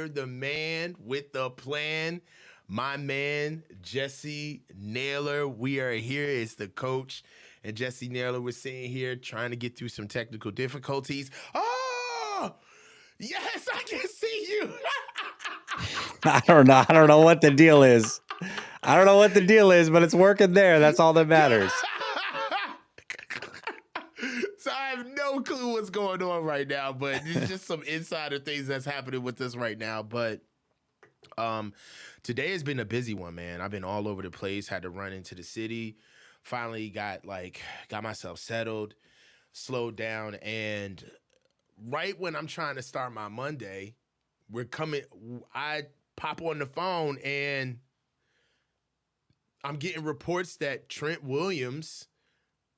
here, the man with the plan, my man, Jessie Naylor. We are here. It's the Coach and Jessie Naylor. We're sitting here trying to get through some technical difficulties. Oh, yes, I can see you. I don't know. I don't know what the deal is. I don't know what the deal is, but it's working there. That's all that matters. So I have no clue what's going on right now, but it's just some insider things that's happening with us right now. But today has been a busy one, man. I've been all over the place, had to run into the city. Finally got myself settled, slowed down, and right when I'm trying to start my Monday, I pop on the phone and I'm getting reports that Trent Williams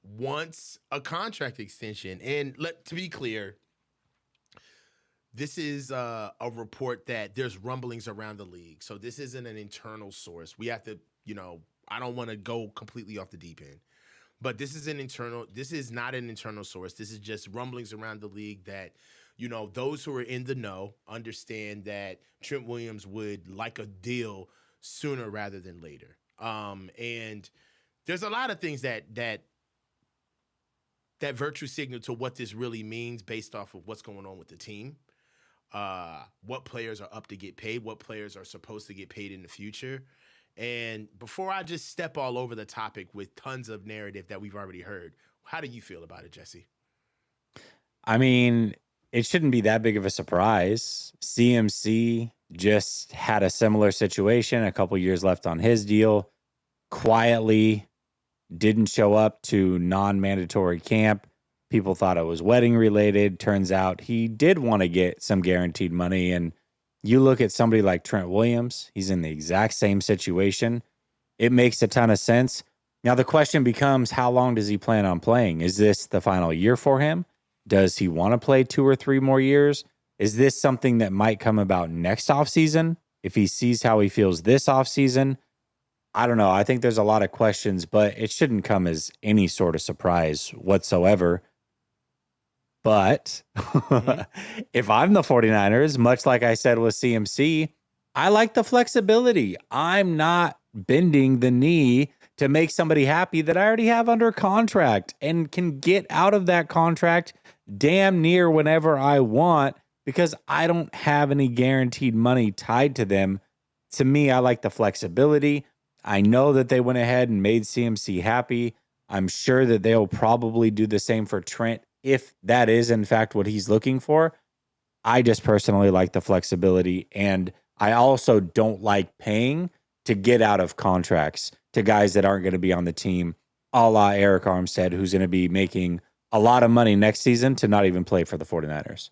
wants a contract extension. And to be clear, this is a report that there's rumblings around the league. So this isn't an internal source. We have to, I don't want to go completely off the deep end. But this is not an internal source. This is just rumblings around the league that, those who are in the know understand that Trent Williams would like a deal sooner rather than later. And there's a lot of things that virtue signal to what this really means based off of what's going on with the team. What players are up to get paid, what players are supposed to get paid in the future. And before I just step all over the topic with tons of narrative that we've already heard, how do you feel about it, Jessie? I mean, it shouldn't be that big of a surprise. CMC just had a similar situation, a couple years left on his deal, quietly didn't show up to non-mandatory camp. People thought it was wedding related. Turns out he did want to get some guaranteed money. And you look at somebody like Trent Williams, he's in the exact same situation. It makes a ton of sense. Now the question becomes, how long does he plan on playing? Is this the final year for him? Does he want to play 2 or 3 more years? Is this something that might come about next offseason? If he sees how he feels this offseason? I don't know. I think there's a lot of questions, but it shouldn't come as any sort of surprise whatsoever. But if I'm the 49ers, much like I said with CMC, I like the flexibility. I'm not bending the knee to make somebody happy that I already have under contract and can get out of that contract damn near whenever I want because I don't have any guaranteed money tied to them. To me, I like the flexibility. I know that they went ahead and made CMC happy. I'm sure that they'll probably do the same for Trent if that is, in fact, what he's looking for. I just personally like the flexibility, and I also don't like paying to get out of contracts to guys that aren't going to be on the team, a la Eric Armstead, who's going to be making a lot of money next season to not even play for the 49ers.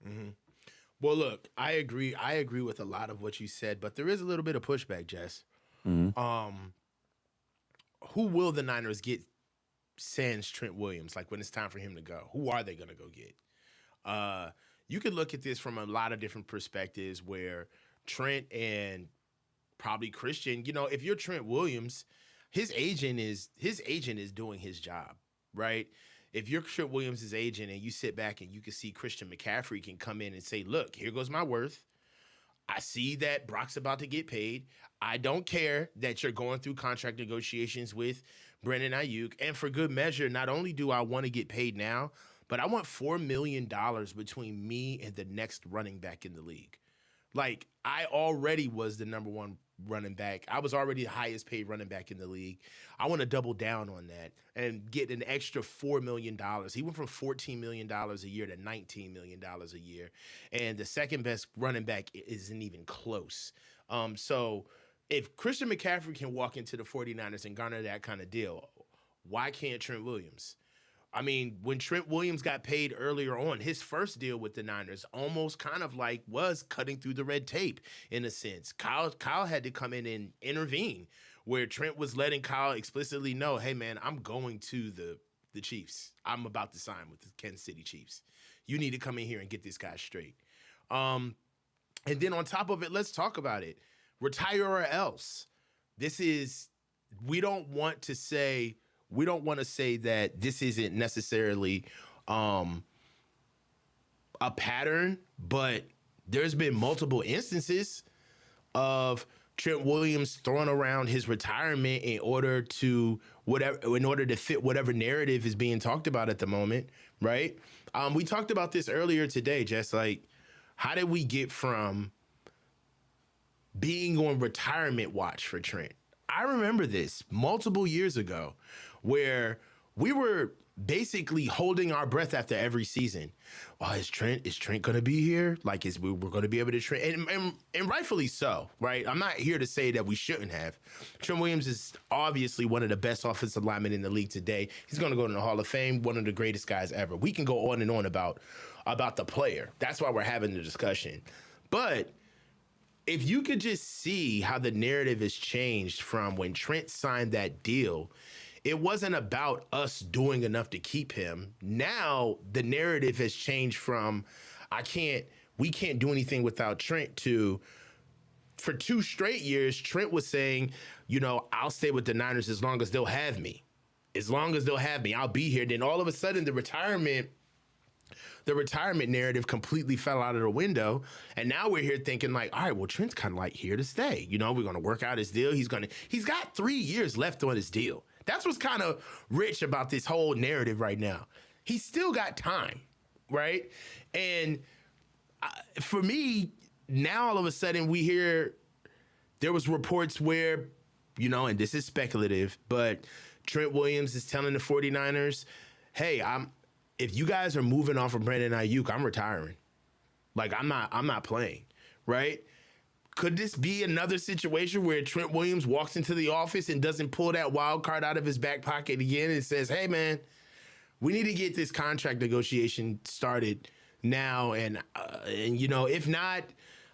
Mm-hmm. Well, look, I agree. I agree with a lot of what you said, but there is a little bit of pushback, Jess. Mm-hmm. Who will the Niners get sans Trent Williams? Like when it's time for him to go, who are they going to go get? You could look at this from a lot of different perspectives where Trent and probably Christian, if you're Trent Williams, his agent is doing his job, right? If you're Trent Williams' agent and you sit back and you can see Christian McCaffrey can come in and say, look, here goes my worth. I see that Brock's about to get paid. I don't care that you're going through contract negotiations with Brandon Ayuk. And for good measure, not only do I want to get paid now, but I want $4 million between me and the next running back in the league. Like, I already was the number one running back. I was already the highest paid running back in the league. I want to double down on that and get an extra $4 million. He went from $14 million a year to $19 million a year. And the second best running back isn't even close. So if Christian McCaffrey can walk into the 49ers and garner that kind of deal, why can't Trent Williams? I mean, when Trent Williams got paid earlier on, his first deal with the Niners almost kind of like was cutting through the red tape in a sense. Kyle had to come in and intervene where Trent was letting Kyle explicitly know, hey, man, I'm going to the Chiefs. I'm about to sign with the Kansas City Chiefs. You need to come in here and get this guy straight. And then on top of it, let's talk about it. Retire or else. We don't want to say that this isn't necessarily a pattern, but there's been multiple instances of Trent Williams throwing around his retirement in order to fit whatever narrative is being talked about at the moment, right? We talked about this earlier today, just like, how did we get from being on retirement watch for Trent? I remember this multiple years ago where we were basically holding our breath after every season. Well, is Trent going to be here? Like, we're going to be able to train? And rightfully so, right? I'm not here to say that we shouldn't have. Trent Williams is obviously one of the best offensive linemen in the league today. He's going to go to the Hall of Fame, one of the greatest guys ever. We can go on and on about the player. That's why we're having the discussion. But if you could just see how the narrative has changed from when Trent signed that deal, it wasn't about us doing enough to keep him. Now the narrative has changed from we can't do anything without Trent to, for 2 straight years, Trent was saying, I'll stay with the Niners as long as they'll have me. As long as they'll have me, I'll be here. Then all of a sudden the retirement narrative completely fell out of the window. And now we're here thinking like, all right, well, Trent's kind of like here to stay. We're going to work out his deal. He's got 3 years left on his deal. That's what's kind of rich about this whole narrative right now. He's still got time, right? And for me, now all of a sudden we hear there was reports where, and this is speculative, but Trent Williams is telling the 49ers, hey, if you guys are moving off of Brandon Ayuk, I'm retiring. Like, I'm not playing, right? Could this be another situation where Trent Williams walks into the office and doesn't pull that wild card out of his back pocket again and says, hey, man, we need to get this contract negotiation started now. And if not,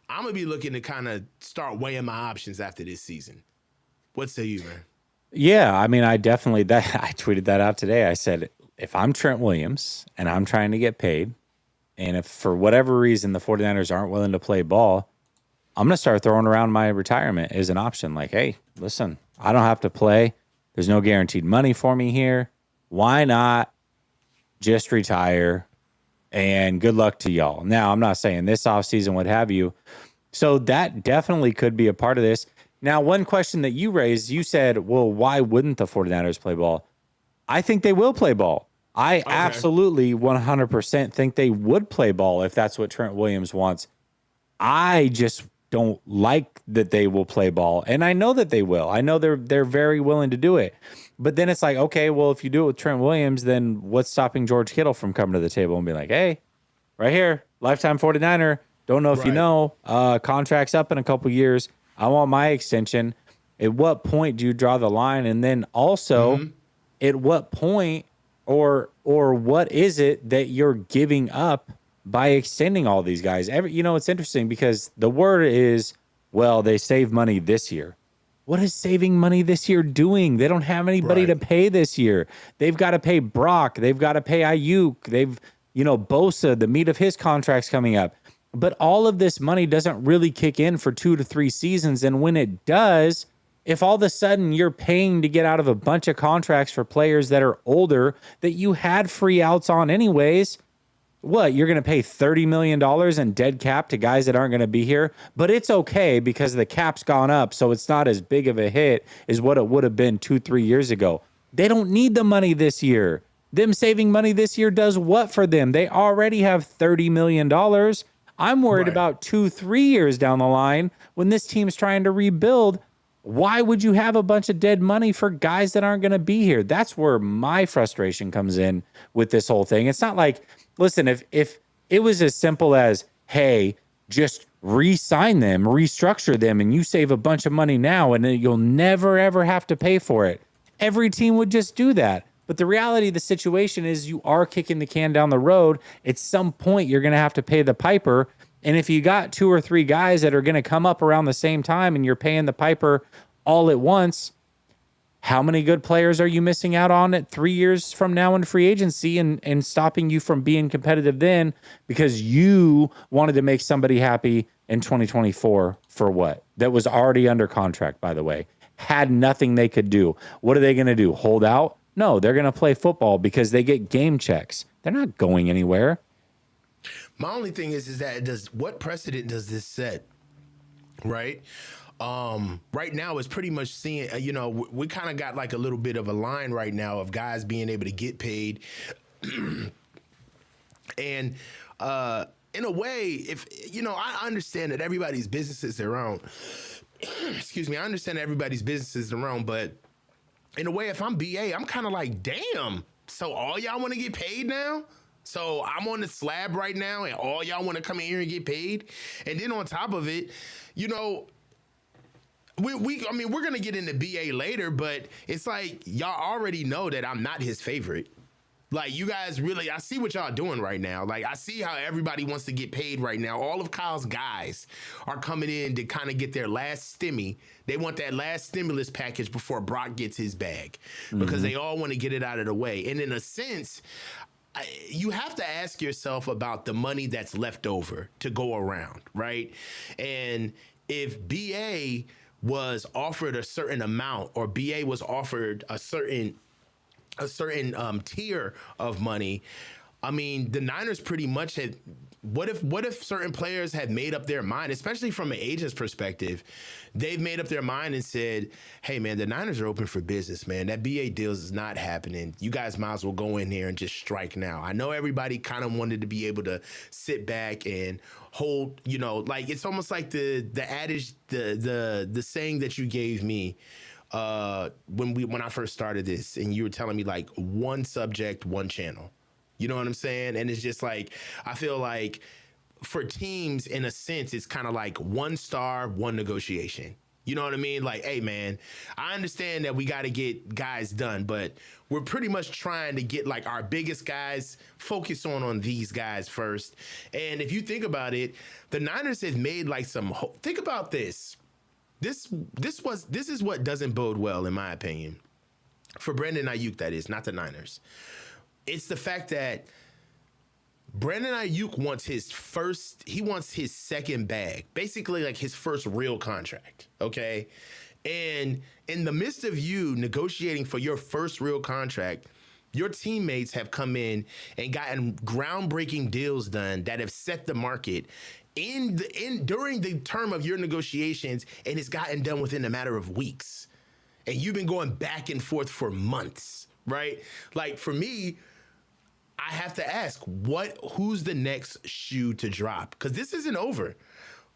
I'm going to be looking to kind of start weighing my options after this season. What say you, man? Yeah, I mean, I tweeted that out today. I said, if I'm Trent Williams and I'm trying to get paid, and if for whatever reason the 49ers aren't willing to play ball, I'm going to start throwing around my retirement as an option. Like, hey, listen, I don't have to play. There's no guaranteed money for me here. Why not just retire? And good luck to y'all. Now, I'm not saying this offseason, what have you. So that definitely could be a part of this. Now, one question that you raised, you said, well, why wouldn't the 49ers play ball? I think they will play ball. I absolutely 100% think they would play ball if that's what Trent Williams wants. I just don't like that they will play ball. And I know that they will. I know they're very willing to do it. But then it's like, okay, well, if you do it with Trent Williams, then what's stopping George Kittle from coming to the table and being like, hey, right here, lifetime 49er. Don't know if you know, contract's up in a couple years. I want my extension. At what point do you draw the line? And then also, at what point or what is it that you're giving up by extending all these guys? It's interesting because the word is, well, they save money this year. What is saving money this year doing? They don't have anybody to pay this year. They've got to pay Brock. They've got to pay Ayuk. Bosa, the meat of his contract's coming up. But all of this money doesn't really kick in for 2 to 3 seasons. And when it does, if all of a sudden you're paying to get out of a bunch of contracts for players that are older that you had free outs on anyways, what, you're going to pay $30 million in dead cap to guys that aren't going to be here? But it's okay because the cap's gone up, so it's not as big of a hit as what it would have been 2-3 years ago. They don't need the money this year. Them saving money this year does what for them? They already have $30 million. I'm worried about 2-3 years down the line when this team's trying to rebuild. Why would you have a bunch of dead money for guys that aren't going to be here? That's where my frustration comes in with this whole thing. It's not like, listen, if it was as simple as, hey, just re-sign them, restructure them, and you save a bunch of money now and then you'll never, ever have to pay for it, every team would just do that. But the reality of the situation is you are kicking the can down the road. At some point, you're going to have to pay the piper. And if you got 2 or 3 guys that are going to come up around the same time and you're paying the piper all at once, how many good players are you missing out on at 3 years from now in free agency and stopping you from being competitive then because you wanted to make somebody happy in 2024 for what? That was already under contract, by the way. Had nothing they could do. What are they going to do? Hold out? No, they're going to play football because they get game checks. They're not going anywhere. My only thing is that what precedent does this set? Right? Right now it's pretty much seeing, we kind of got like a little bit of a line right now of guys being able to get paid. And in a way, if, I understand that everybody's business is their own. Excuse me. I understand that everybody's business is their own, but in a way, if I'm BA, I'm kind of like, damn. So all y'all want to get paid now? So I'm on the slab right now, and all y'all want to come in here and get paid? And then on top of it, we're gonna get into BA later, but it's like y'all already know that I'm not his favorite. Like, you guys really, I see what y'all doing right now. Like, I see how everybody wants to get paid right now. All of Kyle's guys are coming in to kind of get their last stimmy. They want that last stimulus package before Brock gets his bag, because they all want to get it out of the way. And in a sense, you have to ask yourself about the money that's left over to go around, right? And if BA was offered a certain amount, or BA was offered a certain tier of money, I mean, the Niners pretty much had. What if certain players had made up their mind, especially from an agent's perspective? They've made up their mind and said, hey, man, the Niners are open for business, man. That BA deal is not happening. You guys might as well go in there and just strike now. I know everybody kind of wanted to be able to sit back and hold, like, it's almost like the adage, the saying that you gave me when I first started this, and you were telling me, like, one subject, one channel. You know what I'm saying? And it's just like, I feel like for teams, in a sense, it's kind of like one star, one negotiation. You know what I mean? Like, hey, man, I understand that we got to get guys done, but we're pretty much trying to get, like, our biggest guys, focus on these guys first. And if you think about it, the Niners have made like think about this. This is what doesn't bode well, in my opinion, for Brandon Ayuk, that is, not the Niners. It's the fact that Brandon Ayuk wants his second bag, basically like his first real contract, okay? And in the midst of you negotiating for your first real contract, your teammates have come in and gotten groundbreaking deals done that have set the market during the term of your negotiations, and it's gotten done within a matter of weeks. And you've been going back and forth for months, right? Like, for me, I have to ask, who's the next shoe to drop? Because this isn't over.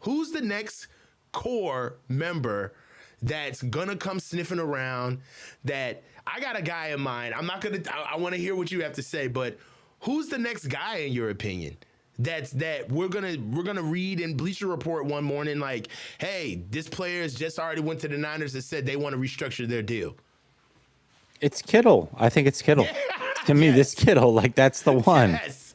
Who's the next core member that's gonna come sniffing around? That I got a guy in mind. I want to hear what you have to say, but who's the next guy in your opinion? That we're gonna read in Bleacher Report one morning, like, hey, this player's just already went to the Niners and said they want to restructure their deal. It's Kittle. I think it's Kittle. Yeah. To me, this Kittle, like, that's the one. Yes.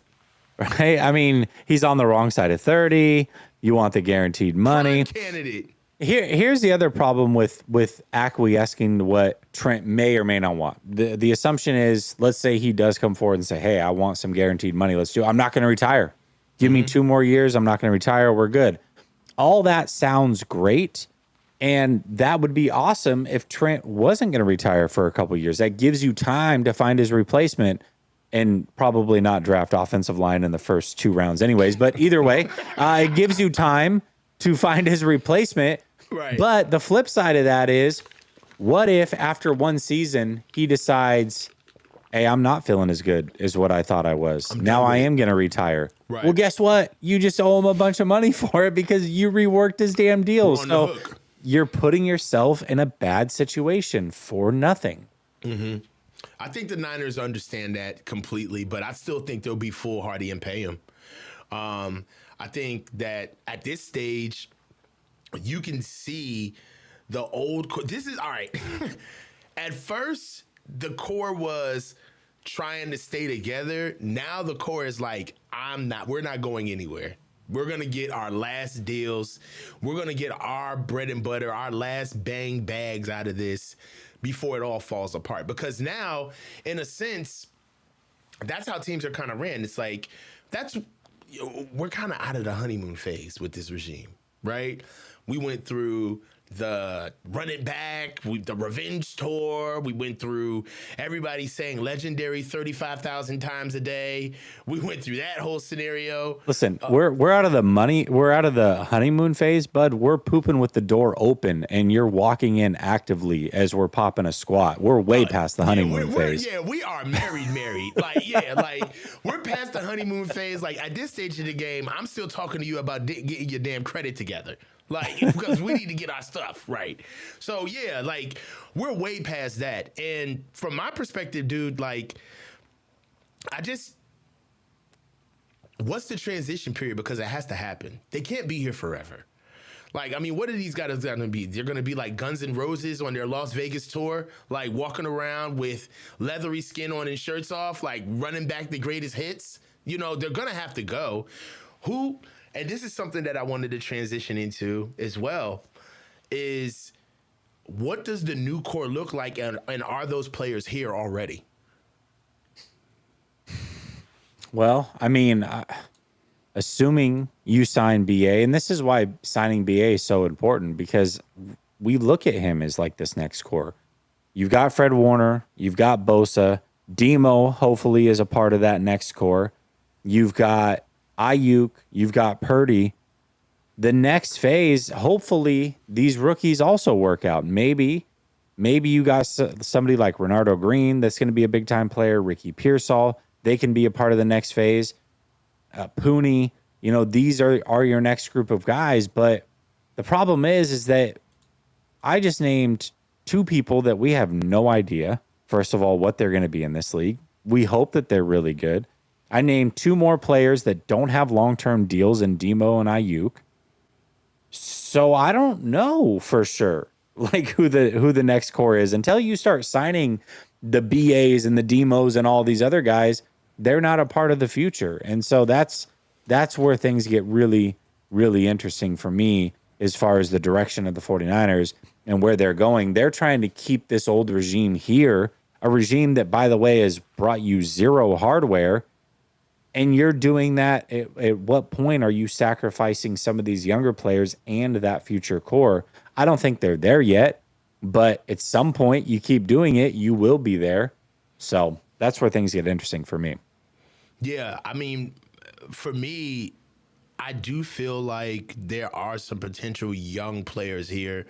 Right? I mean, he's on the wrong side of 30. You want the guaranteed money. Prime candidate. Here's the other problem with acquiescing to what Trent may or may not want. The assumption is, let's say he does come forward and say, hey, I want some guaranteed money. Let's do it. I'm not going to retire. Give me 2 more years. I'm not going to retire. We're good. All that sounds great. And that would be awesome if Trent wasn't going to retire for a couple of years. That gives you time to find his replacement, and probably not draft offensive line in the first 2 rounds anyways. But either way, it gives you time to find his replacement. Right. But the flip side of that is, what if after 1 season he decides, hey, I'm not feeling as good as what I thought I was. Now I am going to retire. Right. Well, guess what? You just owe him a bunch of money for it because you reworked his damn deal. So you're putting yourself in a bad situation for nothing. Mm-hmm. I think the Niners understand that completely, but I still think they'll be foolhardy and pay him. I think that at this stage, you can see the old core. This is all right. At first, the core was trying to stay together. Now the core is like, we're not going anywhere. We're going to get our last deals. We're going to get our bread and butter, our last bang bags out of this before it all falls apart. Because now, in a sense, that's how teams are kind of ran. It's like, we're kind of out of the honeymoon phase with this regime, right? We went through the Run It Back, the Revenge Tour. We went through everybody saying legendary 35,000 times a day. We went through that whole scenario. Listen, we're out of the money. We're out of the honeymoon phase, bud. We're pooping with the door open, and you're walking in actively as we're popping a squat. We're way past the honeymoon phase. We are married. Like we're past the honeymoon phase. Like at this stage of the game, I'm still talking to you about getting your damn credit together. Like, because we need to get our stuff right. So yeah, like we're way past that. And from my perspective, dude, like what's the transition period? Because it has to happen. They can't be here forever. Like, I mean, what are these guys going to be? They're going to be like Guns N' Roses on their Las Vegas tour, like walking around with leathery skin on and shirts off, like running back the greatest hits. You know, they're going to have to go. And this is something that I wanted to transition into as well, is what does the new core look like, and are those players here already? Well, I mean, assuming you sign BA, and this is why signing BA is so important, because we look at him as like this next core. You've got Fred Warner, you've got Bosa, Demo hopefully is a part of that next core. You've got Ayuk, you've got Purdy. The next phase, hopefully these rookies also work out. Maybe you got somebody like Renardo Green that's going to be a big-time player, Ricky Pearsall. They can be a part of the next phase. Pooney, you know, these are your next group of guys. But the problem is that I just named two people that we have no idea, first of all, what they're going to be in this league. We hope that they're really good. I named two more players that don't have long-term deals in Demo and Ayuk. So I don't know for sure like who the next core is until you start signing the BAs and the Demos and all these other guys. They're not a part of the future. And so that's where things get really, really interesting for me as far as the direction of the 49ers and where they're going. They're trying to keep this old regime here, a regime that, by the way, has brought you zero hardware. And you're doing that. At what point are you sacrificing some of these younger players and that future core? I don't think they're there yet, but at some point you keep doing it, you will be there. So that's where things get interesting for me. Yeah, I mean, for me, I do feel like there are some potential young players here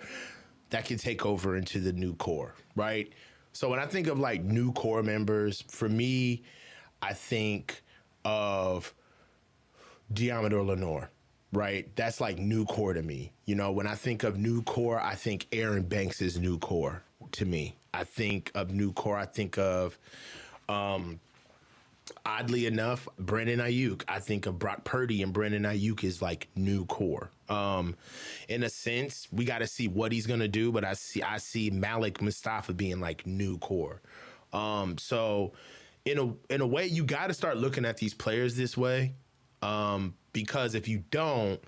that can take over into the new core, right? So when I think of like new core members, for me, I think of Diamador Lenore, right? That's like new core to me. You know, when I think of new core, I think Aaron Banks is new core to me. I think of new core, I think of, oddly enough, Brandon Ayuk. I think of Brock Purdy and Brandon Ayuk is like new core. In a sense, we got to see what he's going to do, but I see Malik Mustafa being like new core. So in a way, you got to start looking at these players this way, because if you don't,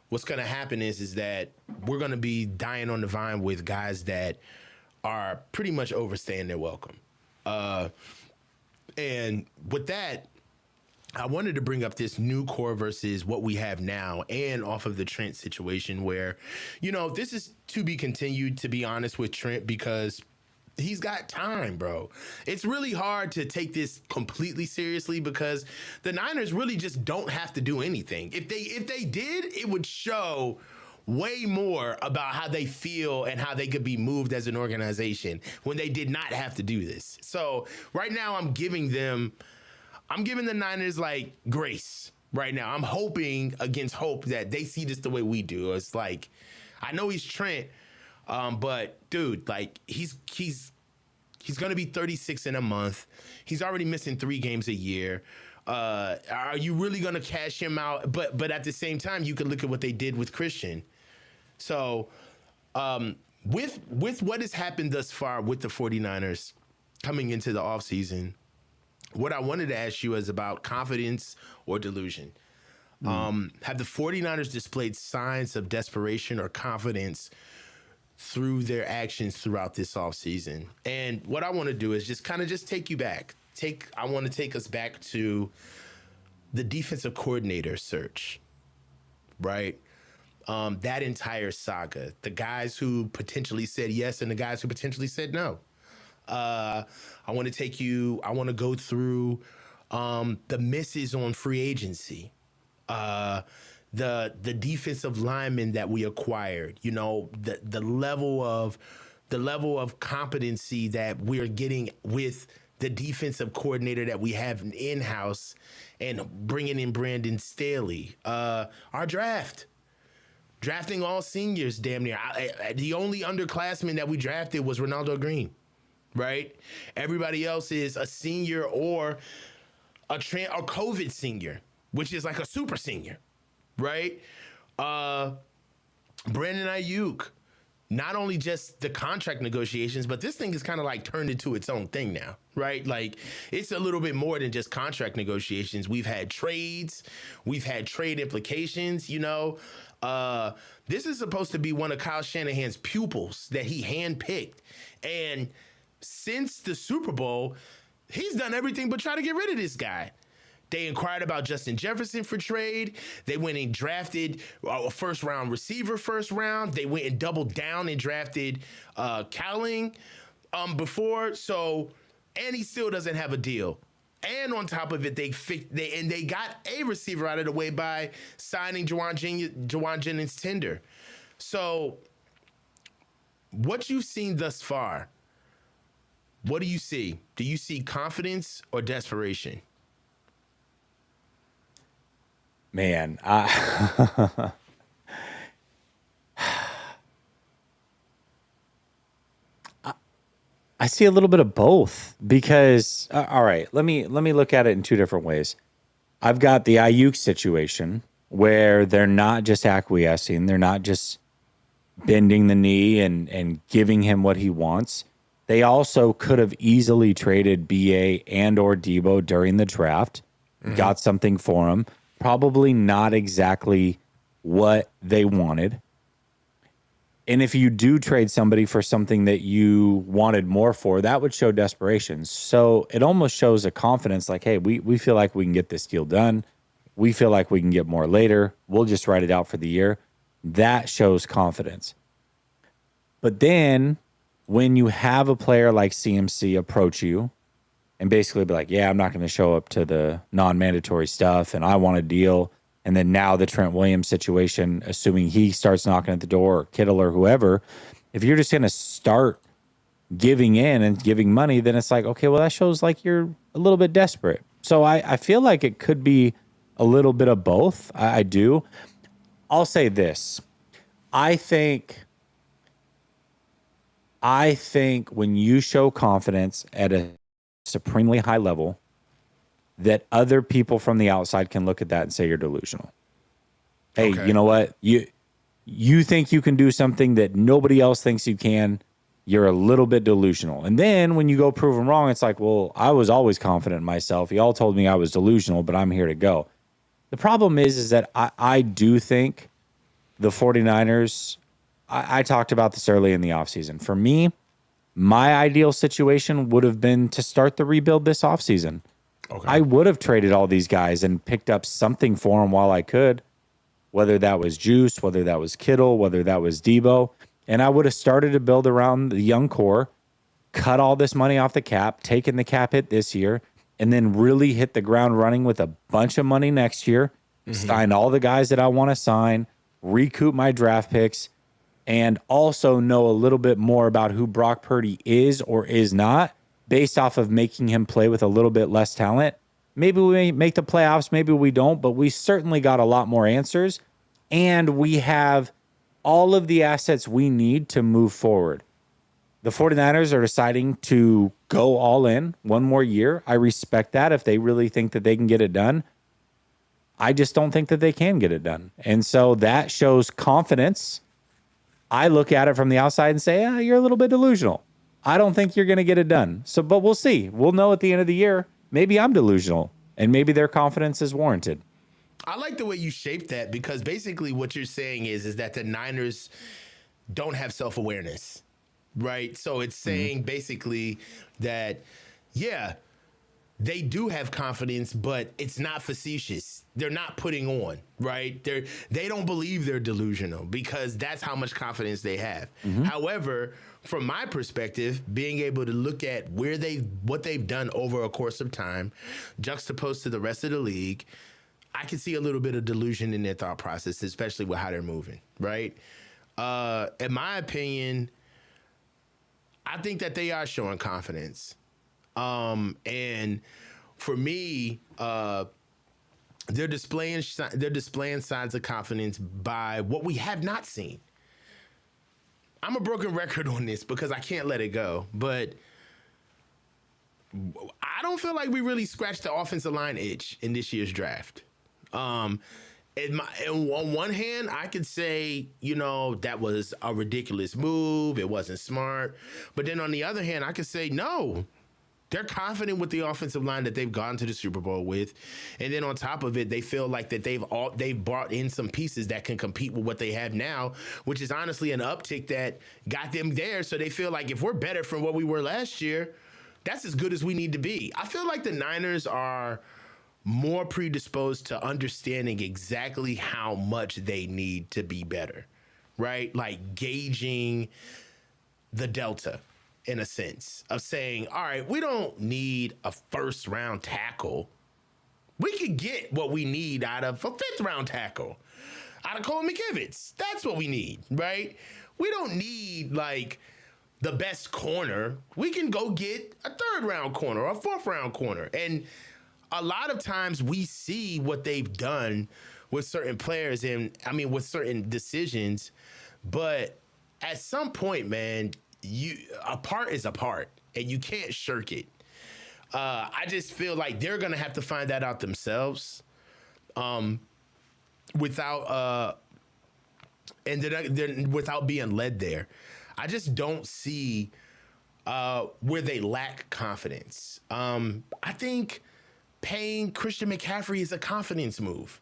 what's going to happen is that we're going to be dying on the vine with guys that are pretty much overstaying their welcome. And with that, I wanted to bring up this new core versus what we have now, and off of the Trent situation where, you know, this is to be continued, to be honest with Trent, because he's got time, bro. It's really hard to take this completely seriously because the Niners really just don't have to do anything. If they did, it would show way more about how they feel and how they could be moved as an organization when they did not have to do this. So right now I'm giving the Niners like grace right now. I'm hoping against hope that they see this the way we do. It's like, I know he's Trent, but dude, like he's going to be 36 in a month. He's already missing 3 games a year. Are you really going to cash him out? But at the same time, you can look at what they did with Christian. So with what has happened thus far with the 49ers coming into the offseason, what I wanted to ask you is about confidence or delusion. Have the 49ers displayed signs of desperation or confidence through their actions throughout this offseason? And what I want to do is just take you back. I want to take us back to the defensive coordinator search, right? that entire saga, the guys who potentially said yes and the guys who potentially said no. I want to go through the misses on free agency. The defensive linemen that we acquired, the level of competency that we're getting with the defensive coordinator that we have in-house and bringing in Brandon Staley. Our drafting all seniors damn near. The only underclassman that we drafted was Ronaldo Green, right? Everybody else is a senior or a COVID senior, which is like a super senior, right? Brandon Ayuk, not only just the contract negotiations, but this thing is kind of like turned into its own thing now, right? Like it's a little bit more than just contract negotiations. We've had trades, we've had trade implications, this is supposed to be one of Kyle Shanahan's pupils that he handpicked. And since the Super Bowl, he's done everything but try to get rid of this guy. They inquired about Justin Jefferson for trade. They went and drafted a first-round receiver first round. They went and doubled down and drafted Cowling before. So, and he still doesn't have a deal. And on top of it, they got a receiver out of the way by signing Jawan Jennings Tender. So, what you've seen thus far, what do you see? Do you see confidence or desperation? Man, I see a little bit of both because all right, let me look at it in two different ways. I've got the Ayuk situation where they're not just acquiescing, they're not just bending the knee and giving him what he wants. They also could have easily traded BA and or Debo during the draft, got something for him. Probably not exactly what they wanted. And if you do trade somebody for something that you wanted more for, that would show desperation. So it almost shows a confidence like, hey, we feel like we can get this deal done. We feel like we can get more later. We'll just write it out for the year. That shows confidence. But then when you have a player like CMC approach you and basically be like, yeah, I'm not going to show up to the non-mandatory stuff and I want a deal. And then now the Trent Williams situation, assuming he starts knocking at the door or Kittle or whoever, if you're just going to start giving in and giving money, then it's like, okay, well, that shows like you're a little bit desperate. So I feel like it could be a little bit of both. I do. I'll say this. I think when you show confidence at a supremely high level, that other people from the outside can look at that and say you're delusional. Hey, okay, you know what? You think you can do something that nobody else thinks you can. You're a little bit delusional. And then when you go prove them wrong, it's like, well, I was always confident in myself. Y'all told me I was delusional, but I'm here to go. The problem is that I do think the 49ers, I talked about this early in the offseason. For me, my ideal situation would have been to start the rebuild this offseason. Okay. I would have traded all these guys and picked up something for them while I could, whether that was Juice, whether that was Kittle, whether that was Debo. And I would have started to build around the young core, cut all this money off the cap, taken the cap hit this year, and then really hit the ground running with a bunch of money next year, sign all the guys that I want to sign, recoup my draft picks, and also know a little bit more about who Brock Purdy is or is not based off of making him play with a little bit less talent. Maybe we make the playoffs, maybe we don't, but we certainly got a lot more answers, and we have all of the assets we need to move forward. The 49ers are deciding to go all in one more year. I respect that if they really think that they can get it done. I just don't think that they can get it done. And so that shows confidence. I look at it from the outside and say, you're a little bit delusional. I don't think you're going to get it done. So, but we'll see. We'll know at the end of the year. Maybe I'm delusional and maybe their confidence is warranted. I like the way you shaped that because basically what you're saying is that the Niners don't have self-awareness, right? So it's saying basically that, yeah, they do have confidence, but it's not facetious. They're not putting on, right? They don't believe they're delusional because that's how much confidence they have. However, from my perspective, being able to look at what they've done over a course of time, juxtaposed to the rest of the league, I can see a little bit of delusion in their thought process, especially with how they're moving, right? In my opinion, I think that they are showing confidence. And for me, they're displaying signs of confidence by what we have not seen. I'm a broken record on this because I can't let it go, but I don't feel like we really scratched the offensive line itch in this year's draft. On one hand, I could say, that was a ridiculous move. It wasn't smart. But then on the other hand, I could say, no, they're confident with the offensive line that they've gone to the Super Bowl with. And then on top of it, they feel like that they've brought in some pieces that can compete with what they have now, which is honestly an uptick that got them there. So they feel like if we're better from what we were last year, that's as good as we need to be. I feel like the Niners are more predisposed to understanding exactly how much they need to be better, right? Like gauging the delta in a sense of saying, all right, we don't need a first round tackle. We could get what we need out of a fifth round tackle, out of Cole McKivitz. That's what we need, right? We don't need like the best corner. We can go get a third round corner or a fourth round corner. And a lot of times we see what they've done with certain players and with certain decisions, but at some point, man, a part is a part and you can't shirk it. I just feel like they're going to have to find that out themselves without being led there. I just don't see where they lack confidence. I think paying Christian McCaffrey is a confidence move.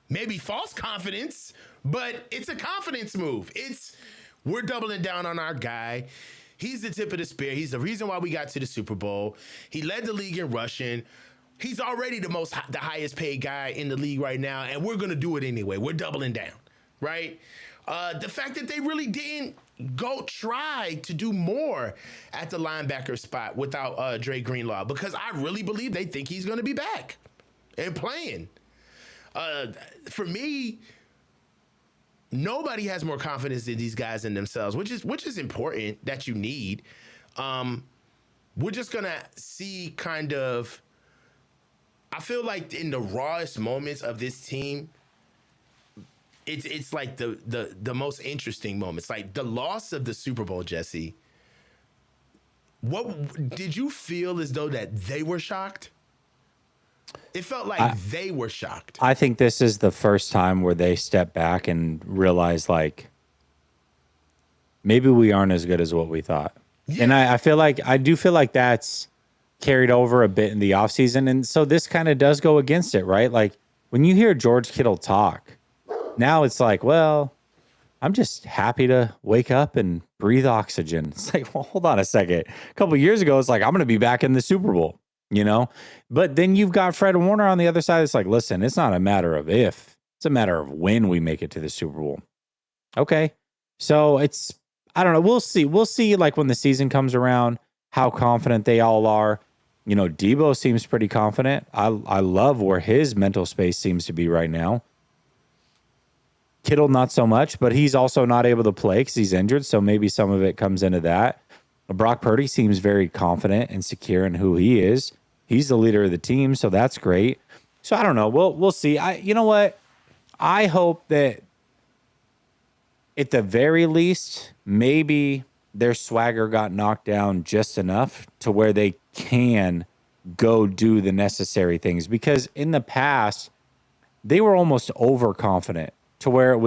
Maybe false confidence, but it's a confidence move. We're doubling down on our guy. He's the tip of the spear. He's the reason why we got to the Super Bowl. He led the league in rushing. He's already the highest paid guy in the league right now, and we're going to do it anyway. We're doubling down, right? The fact that they really didn't go try to do more at the linebacker spot without Dre Greenlaw, because I really believe they think he's going to be back and playing. For me, nobody has more confidence in these guys in themselves, which is important that you need. We're just going to see kind of, I feel like in the rawest moments of this team, it's like the most interesting moments, like the loss of the Super Bowl, Jesse. What did you feel as though that they were shocked? It felt like they were shocked. I think this is the first time where they step back and realize like maybe we aren't as good as what we thought. Yeah. And I do feel like that's carried over a bit in the offseason. And so this kind of does go against it, right? Like when you hear George Kittle talk, now it's like, well, I'm just happy to wake up and breathe oxygen. It's like, well, hold on a second. A couple of years ago, it's like, I'm going to be back in the Super Bowl, But then you've got Fred Warner on the other side. It's like, listen, it's not a matter of if, it's a matter of when we make it to the Super Bowl. Okay. So I don't know. We'll see. We'll see like when the season comes around, how confident they all are. Debo seems pretty confident. I love where his mental space seems to be right now. Kittle, not so much, but he's also not able to play because he's injured. So maybe some of it comes into that. Brock Purdy seems very confident and secure in who he is. He's the leader of the team, so that's great. So I don't know. We'll see. You know what? I hope that at the very least, maybe their swagger got knocked down just enough to where they can go do the necessary things. Because in the past, they were almost overconfident to where it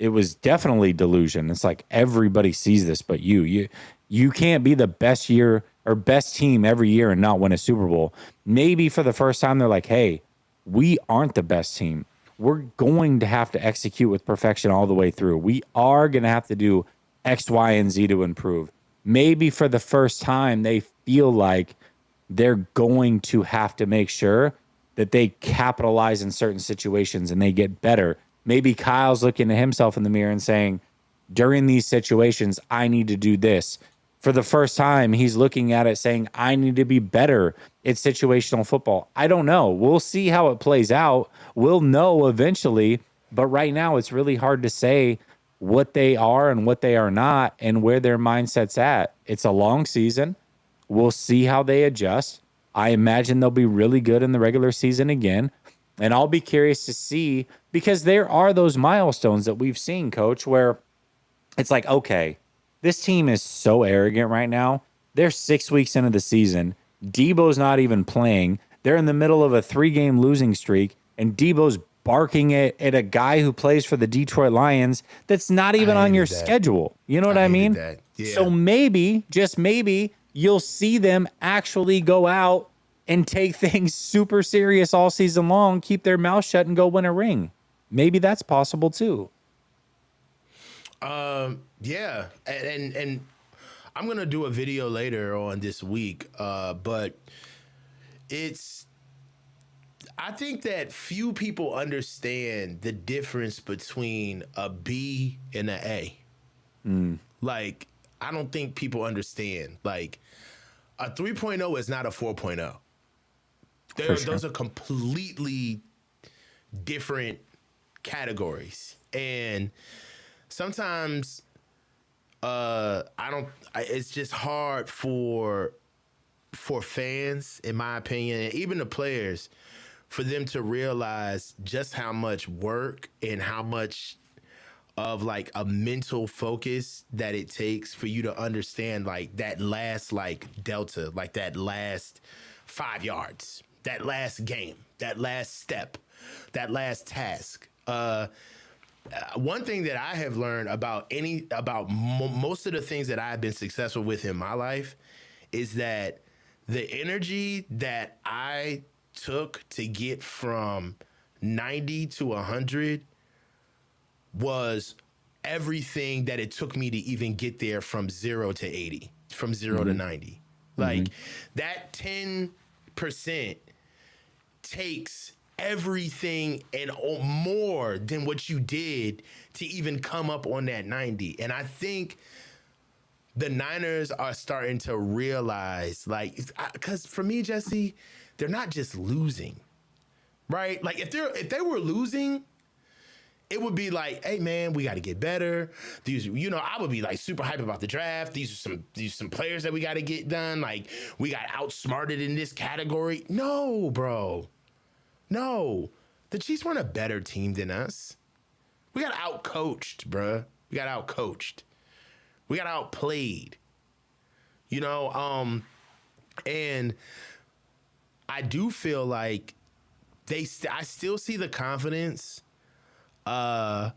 was definitely delusion. It's like everybody sees this, but you can't be the best year or best team every year and not win a Super Bowl. Maybe for the first time, they're like, hey, we aren't the best team. We're going to have to execute with perfection all the way through. We are going to have to do X, Y, and Z to improve. Maybe for the first time, they feel like they're going to have to make sure that they capitalize in certain situations and they get better. Maybe Kyle's looking at himself in the mirror and saying, during these situations, I need to do this. For the first time, he's looking at it saying, I need to be better at situational football. I don't know. We'll see how it plays out. We'll know eventually. But right now, it's really hard to say what they are and what they are not and where their mindset's at. It's a long season. We'll see how they adjust. I imagine they'll be really good in the regular season again. And I'll be curious to see, because there are those milestones that we've seen, Coach, where it's like, okay, this team is so arrogant right now. They're 6 weeks into the season. Debo's not even playing. They're in the middle of a 3-game losing streak, and Debo's barking at a guy who plays for the Detroit Lions that's not even on your schedule. You know what I mean? Yeah. So maybe, just maybe, you'll see them actually go out and take things super serious all season long, keep their mouth shut, and go win a ring. Maybe that's possible too. Yeah, and I'm gonna do a video later on this week, but I think that few people understand the difference between a B and an A. Like, I don't think people understand. Like, a 3.0 is not a 4.0. Those are completely different categories, and sometimes it's just hard for fans, in my opinion, and even the players, for them to realize just how much work and how much of like a mental focus that it takes for you to understand like that last like delta, like that last 5 yards, that last game, that last step, that last task. One thing that I have learned about most of the things that I've been successful with in my life is that the energy that I took to get from 90 to 100 was everything that it took me to even get there from 0 to 80, from 0 to 90. Like, that 10% takes everything and more than what you did to even come up on that 90. And I think the Niners are starting to realize, like, because for me, Jesse, they're not just losing, right? Like, if they were losing, it would be like, hey man, we got to get better. These, I would be like super hype about the draft. These are some players that we got to get done. Like, we got outsmarted in this category. No, bro. No, the Chiefs weren't a better team than us. We got outcoached, bruh. We got outcoached. We got outplayed. And I do feel like I still see the confidence, but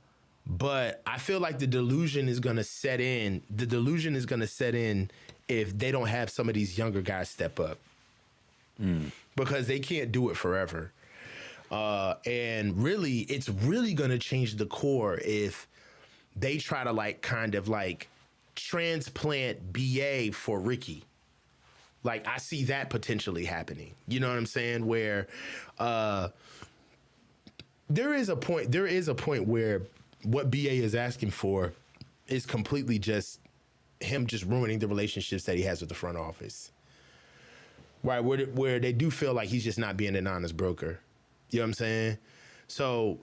I feel like the delusion is gonna set in. The delusion is gonna set in if they don't have some of these younger guys step up, because they can't do it forever. And really, it's really going to change the core if they try to like kind of like transplant BA for Ricky. Like, I see that potentially happening. You know what I'm saying? Where there is a point where what BA is asking for is completely just him just ruining the relationships that he has with the front office. Right, where they do feel like he's just not being an honest broker. You know what I'm saying? So,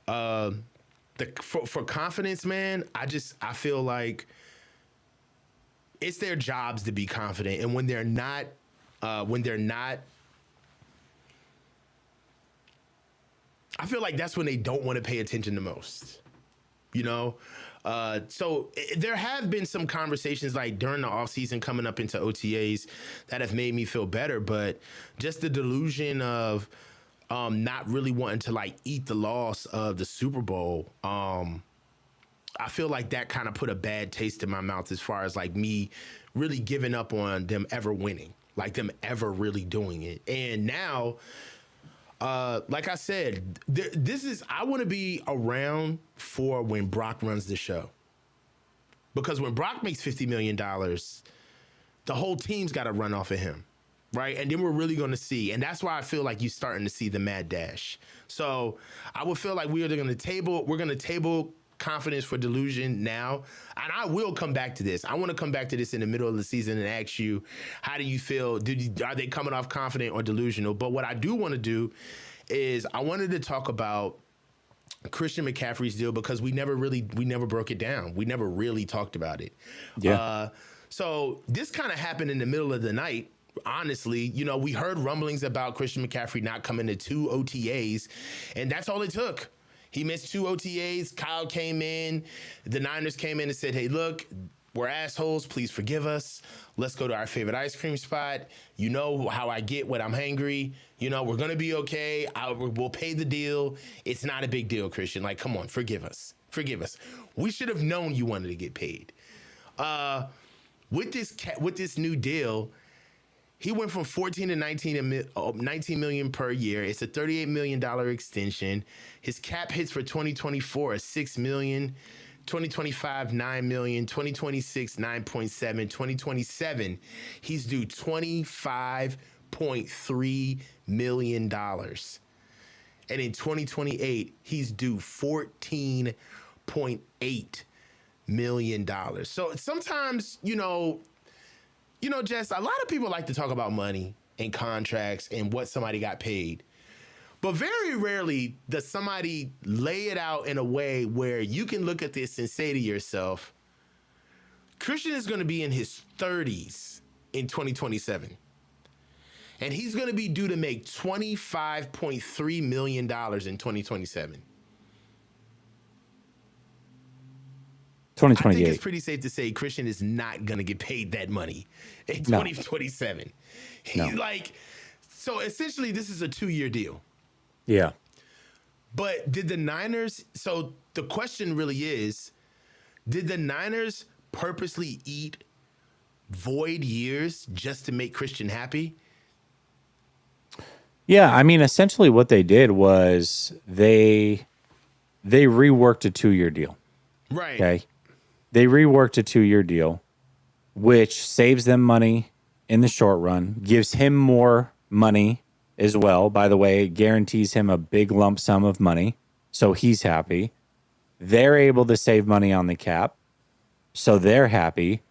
for confidence, man, I feel like it's their jobs to be confident, and when they're not, I feel like that's when they don't want to pay attention the most. So there have been some conversations like during the offseason coming up into OTAs that have made me feel better, but just the delusion of not really wanting to like eat the loss of the Super Bowl. I feel like that kind of put a bad taste in my mouth as far as like me really giving up on them ever winning, like them ever really doing it. And now, like I said, I want to be around for when Brock runs the show. Because when Brock makes $50 million, the whole team's got to run off of him. right? And then we're really going to see. And that's why I feel like you're starting to see the mad dash. So I would feel like we're going to table confidence for delusion now. And I will come back to this. I want to come back to this in the middle of the season and ask you, how do you feel? Are they coming off confident or delusional? But what I do want to do is I wanted to talk about Christian McCaffrey's deal, because we never broke it down. We never really talked about it. Yeah. So this kind of happened in the middle of the night. Honestly, we heard rumblings about Christian McCaffrey not coming to 2 OTAs, and that's all it took. He missed 2 OTAs. Kyle came in. The Niners came in and said, hey, look, we're assholes. Please forgive us. Let's go to our favorite ice cream spot. You know how I get when I'm hangry. We're going to be okay. We'll pay the deal. It's not a big deal, Christian. Like, come on, forgive us. Forgive us. We should have known you wanted to get paid. With this new deal, he went from 14 to 19 million per year. It's a $38 million extension. His cap hits for 2024 are $6 million. 2025, $9 million, 2026, 9.7, 2027, he's due $25.3 million. And in 2028, he's due $14.8 million. So sometimes, Jess, a lot of people like to talk about money and contracts and what somebody got paid. But very rarely does somebody lay it out in a way where you can look at this and say to yourself, Christian is going to be in his 30s in 2027. And he's going to be due to make $25.3 million in 2027. 2028. I think it's pretty safe to say Christian is not going to get paid that money in 2027. So essentially this is a 2-year deal. Yeah. But did the Niners, so the question really is, did the Niners purposely eat void years just to make Christian happy? Yeah, I mean, essentially what they did was they reworked a 2-year deal. Right. Okay. They reworked a 2-year deal, which saves them money in the short run, gives him more money as well. By the way, it guarantees him a big lump sum of money, so he's happy. They're able to save money on the cap, so they're happy.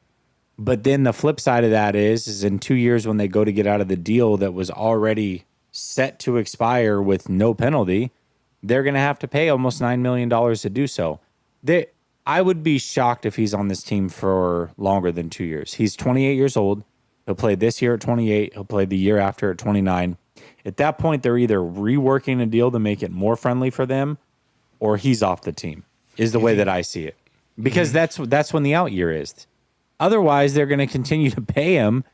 But then the flip side of that is in 2 years when they go to get out of the deal that was already set to expire with no penalty, they're going to have to pay almost $9 million to do so. I would be shocked if he's on this team for longer than 2 years. He's 28 years old. He'll play this year at 28. He'll play the year after at 29. At that point, they're either reworking a deal to make it more friendly for them, or he's off the team, is the way that I see it. Because that's when the out year is. Otherwise, they're going to continue to pay him.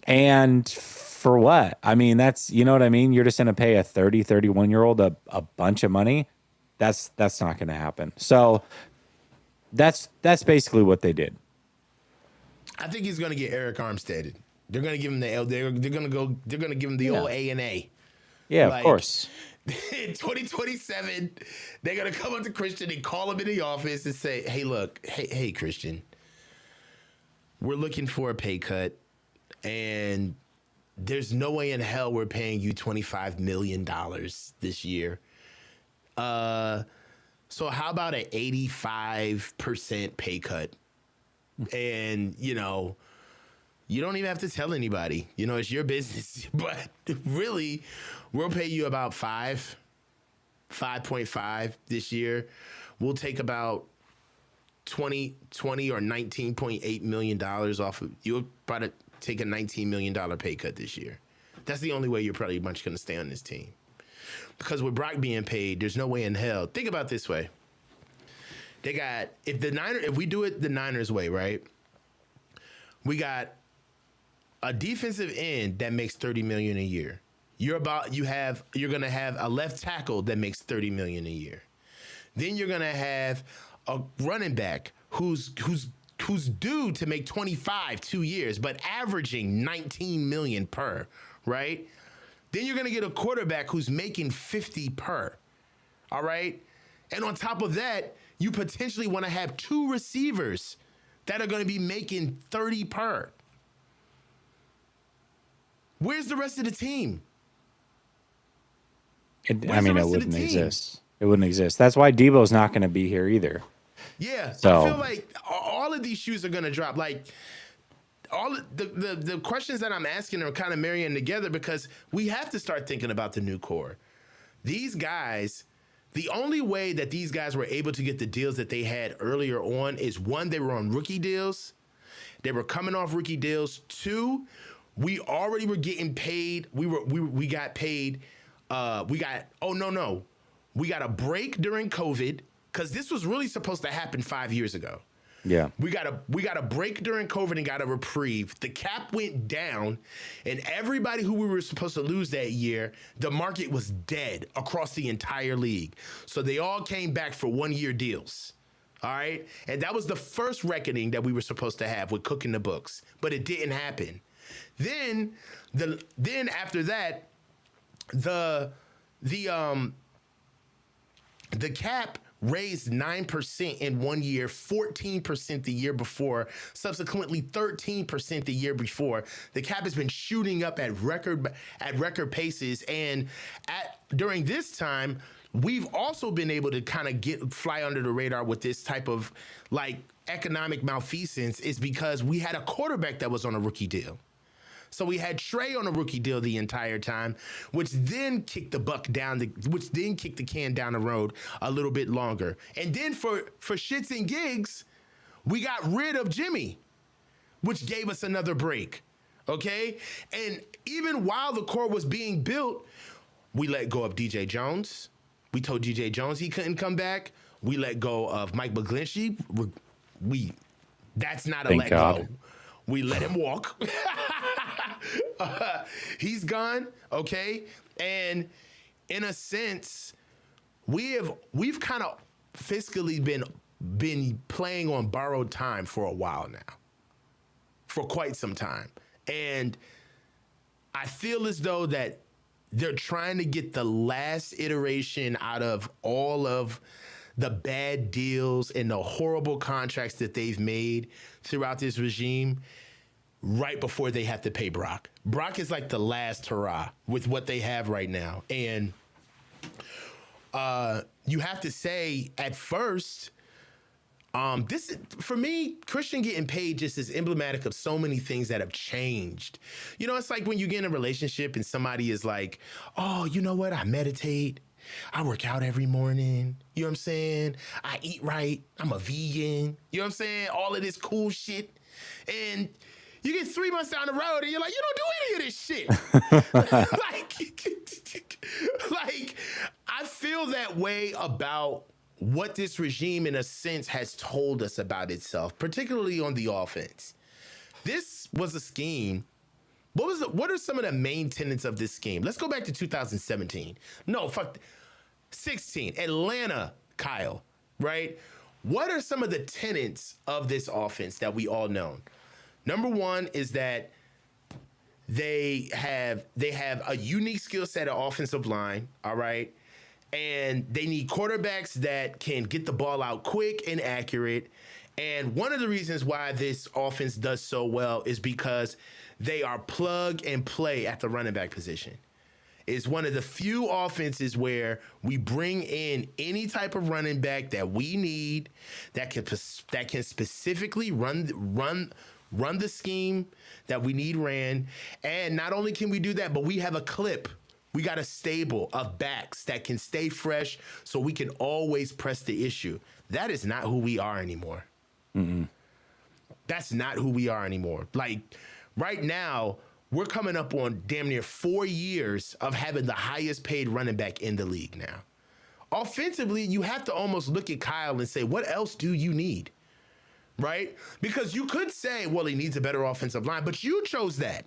And for what? I mean, you know what I mean? You're just going to pay a 30, 31-year-old a bunch of money. That's not going to happen. So that's basically what they did. I think he's going to get Eric Armsteaded. They're going to give him the L. They're going to give him the old A&A. Yeah, of course. In 2027, they're going to come up to Christian and call him in the office and say, "Hey, look, hey, Christian, we're looking for a pay cut, and there's no way in hell we're paying you $25 million this year. So how about an 85% pay cut? And, you don't even have to tell anybody. It's your business. But really, we'll pay you about 5.5 this year. We'll take about 20 or $19.8 million off of, you'll probably take a $19 million pay cut this year. That's the only way you're probably much going to stay on this team. Because with Brock being paid, there's no way in hell. Think about it this way. They got, if we do it the Niners way, right? We got a defensive end that makes $30 million a year. You're going to have a left tackle that makes $30 million a year. Then you're going to have a running back who's due to make 25 2 years, but averaging 19 million per, right? Then you're going to get a quarterback who's making 50 per. All right? And on top of that, you potentially want to have 2 receivers that are going to be making 30 per. Where's the rest of the team? It wouldn't exist. It wouldn't exist. That's why Debo's not going to be here either. Yeah, so, I feel like all of these shoes are going to drop. Like, all the questions that I'm asking are kind of marrying together because we have to start thinking about the new core. These guys, the only way that these guys were able to get the deals that they had earlier on is, one, they were on rookie deals. They were coming off rookie deals. Two, we already were getting paid. We got paid. We got a break during COVID because this was really supposed to happen 5 years ago. Yeah. We got a break during COVID and got a reprieve. The cap went down, and everybody who we were supposed to lose that year, the market was dead across the entire league. So they all came back for 1-year deals. All right. And that was the first reckoning that we were supposed to have with cooking the books, but it didn't happen. Then after that, the cap raised 9% in 1 year, 14% the year before, subsequently 13% the year before. The cap has been shooting up at record paces, and during this time, we've also been able to kind of fly under the radar with this type of like economic malfeasance, is because we had a quarterback that was on a rookie deal. So we had Trey on a rookie deal the entire time, which then kicked the can down the road a little bit longer. And then for shits and gigs, we got rid of Jimmy, which gave us another break. Okay? And even while the core was being built, we let go of DJ Jones. We told DJ Jones he couldn't come back. We let go of Mike McGlinchey. That's not a Thank let God. go. We let him walk. He's gone, okay? And in a sense, we've kind of fiscally been playing on borrowed time for a while now, for quite some time. And I feel as though that they're trying to get the last iteration out of all of the bad deals and the horrible contracts that they've made throughout this regime right before they have to pay Brock. Brock is like the last hurrah with what they have right now. And you have to say, at first, this, for me, Christian getting paid just is emblematic of so many things that have changed. You know, it's like when you get in a relationship and somebody is like, oh, you know what? I meditate. I work out every morning. You know what I'm saying? I eat right. I'm a vegan. You know what I'm saying? All of this cool shit. And you get 3 months down the road and you're like, you don't do any of this shit. like, I feel that way about what this regime, in a sense, has told us about itself, particularly on the offense. This was a scheme. What are some of the main tenets of this scheme? Let's go back to 2017. No, 16. Atlanta, Kyle, right? What are some of the tenets of this offense that we all know? Number one is that they have a unique skill set at offensive line, all right? And they need quarterbacks that can get the ball out quick and accurate. And one of the reasons why this offense does so well is because they are plug and play at the running back position. It's one of the few offenses where we bring in any type of running back that we need that can specifically run the scheme that we need ran. And not only can we do that, but we have a clip. We got a stable of backs that can stay fresh so we can always press the issue. That is not who we are anymore. Mm-hmm. That's not who we are anymore. Like, right now, we're coming up on damn near 4 years of having the highest paid running back in the league now. Offensively, you have to almost look at Kyle and say, what else do you need? Right? Because you could say, well, he needs a better offensive line, but you chose that.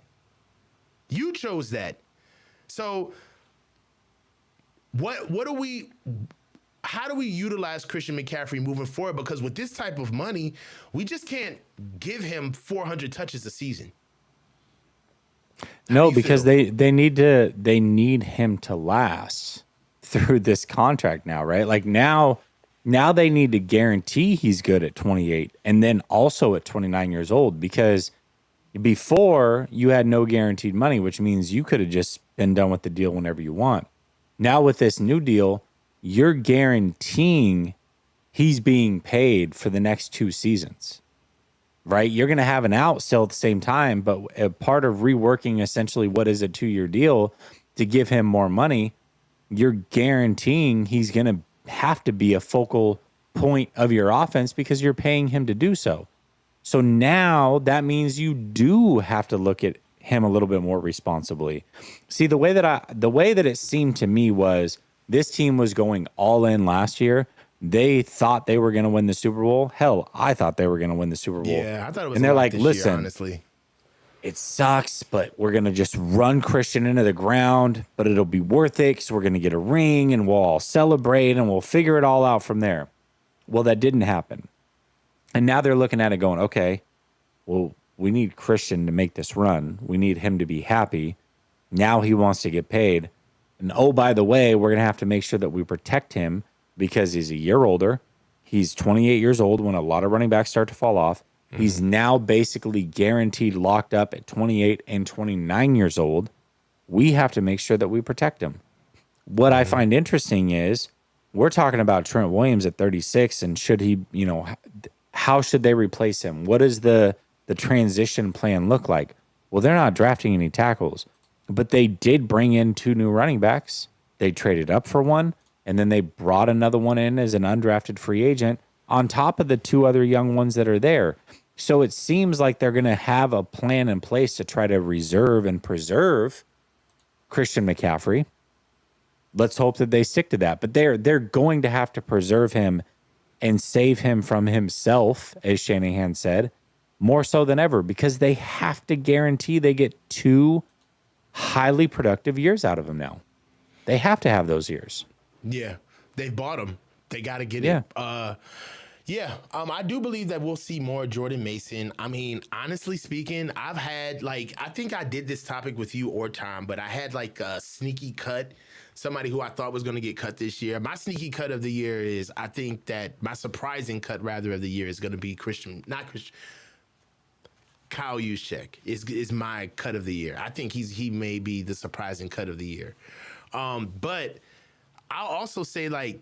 You chose that. So how do we utilize Christian McCaffrey moving forward? Because with this type of money, we just can't give him 400 touches a season. No, because they need him to last through this contract now, right? Like now they need to guarantee he's good at 28 and then also at 29 years old, because Before, you had no guaranteed money, which means you could have just been done with the deal whenever you want. Now with this new deal, you're guaranteeing he's being paid for the next 2 seasons, right? You're going to have an out still at the same time, but a part of reworking essentially what is a 2-year deal to give him more money, you're guaranteeing he's going to have to be a focal point of your offense because you're paying him to do so. So now that means you do have to look at him a little bit more responsibly. See, the way that it seemed to me was this team was going all in last year. They thought they were going to win the Super Bowl. Hell, I thought they were going to win the Super Bowl. Yeah, I thought it was. And they're like, this listen, year, honestly, it sucks, but we're going to just run Christian into the ground, but it'll be worth it because we're going to get a ring and we'll all celebrate and we'll figure it all out from there. Well, that didn't happen. And now they're looking at it going, okay, well, we need Christian to make this run. We need him to be happy. Now he wants to get paid. And oh, by the way, we're going to have to make sure that we protect him because he's a year older. He's 28 years old when a lot of running backs start to fall off. Mm-hmm. He's now basically guaranteed locked up at 28 and 29 years old. We have to make sure that we protect him. What I find interesting is we're talking about Trent Williams at 36, and should he, how should they replace him? What does the transition plan look like? Well, they're not drafting any tackles, but they did bring in 2 new running backs. They traded up for one, and then they brought another one in as an undrafted free agent on top of the 2 other young ones that are there. So it seems like they're going to have a plan in place to try to reserve and preserve Christian McCaffrey. Let's hope that they stick to that. But they're going to have to preserve him and save him from himself, as Shanahan said, more so than ever, because they have to guarantee they get 2 highly productive years out of him now. They have to have those years. Yeah, they bought him. They got to get it. I do believe that we'll see more Jordan Mason. I mean, honestly speaking, I've had I think I did this topic with you or Tom, but I had a sneaky cut, somebody who I thought was going to get cut this year. My sneaky cut of the year is, I think that my surprising cut rather of the year is going to be Kyle Juszczyk is my cut of the year. I think he may be the surprising cut of the year. But I'll also say,